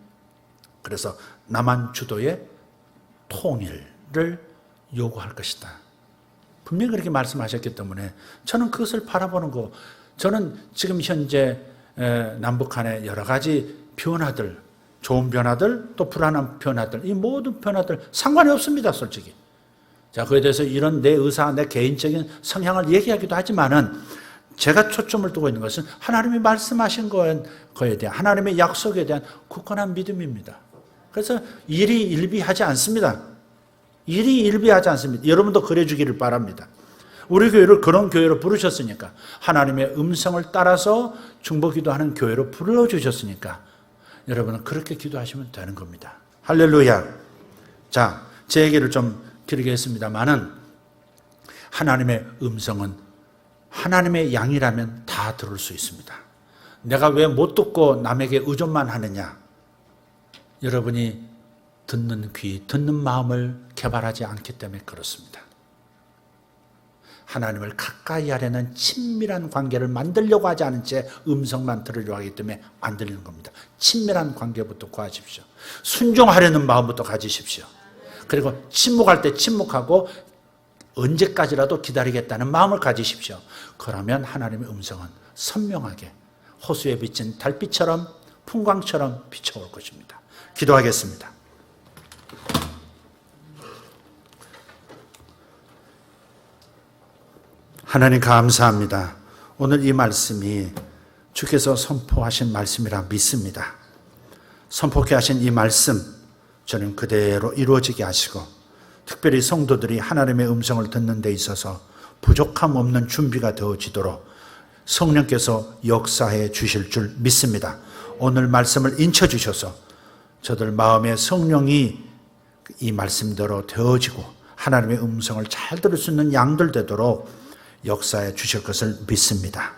그래서 남한 주도의 통일을 요구할 것이다. 분명히 그렇게 말씀하셨기 때문에 저는 그것을 바라보는 거 저는 지금 현재 남북한의 여러 가지 변화들 좋은 변화들 또 불안한 변화들 이 모든 변화들 상관이 없습니다. 솔직히. 자, 그에 대해서 이런 내 의사, 내 개인적인 성향을 얘기하기도 하지만은 제가 초점을 두고 있는 것은 하나님이 말씀하신 거에 대한 하나님의 약속에 대한 굳건한 믿음입니다. 그래서 일희일비하지 않습니다. 일이 일비하지 않습니다. 여러분도 그래 주기를 바랍니다. 우리 교회를 그런 교회로 부르셨으니까, 하나님의 음성을 따라서 중보기도하는 교회로 불러주셨으니까 여러분은 그렇게 기도하시면 되는 겁니다. 할렐루야. 자, 제 얘기를 좀 길게 했습니다만은, 하나님의 음성은 하나님의 양이라면 다 들을 수 있습니다. 내가 왜 못 듣고 남에게 의존만 하느냐? 여러분이 듣는 귀, 듣는 마음을 개발하지 않기 때문에 그렇습니다. 하나님을 가까이 하려는 친밀한 관계를 만들려고 하지 않은 채 음성만 들으려고 하기 때문에 안 들리는 겁니다. 친밀한 관계부터 구하십시오. 순종하려는 마음부터 가지십시오. 그리고 침묵할 때 침묵하고 언제까지라도 기다리겠다는 마음을 가지십시오. 그러면 하나님의 음성은 선명하게 호수에 비친 달빛처럼 풍광처럼 비춰올 것입니다. 기도하겠습니다. 하나님 감사합니다. 오늘 이 말씀이 주께서 선포하신 말씀이라 믿습니다. 선포케 하신 이 말씀 저는 그대로 이루어지게 하시고, 특별히 성도들이 하나님의 음성을 듣는 데 있어서 부족함 없는 준비가 되어지도록 성령께서 역사해 주실 줄 믿습니다. 오늘 말씀을 인쳐 주셔서 저들 마음에 성령이 이 말씀대로 되어지고 하나님의 음성을 잘 들을 수 있는 양들 되도록 역사해 주실 것을 믿습니다.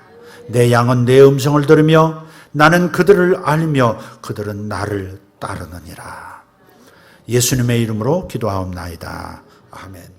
내 양은 내 음성을 들으며 나는 그들을 알며 그들은 나를 따르느니라. 예수님의 이름으로 기도하옵나이다. 아멘.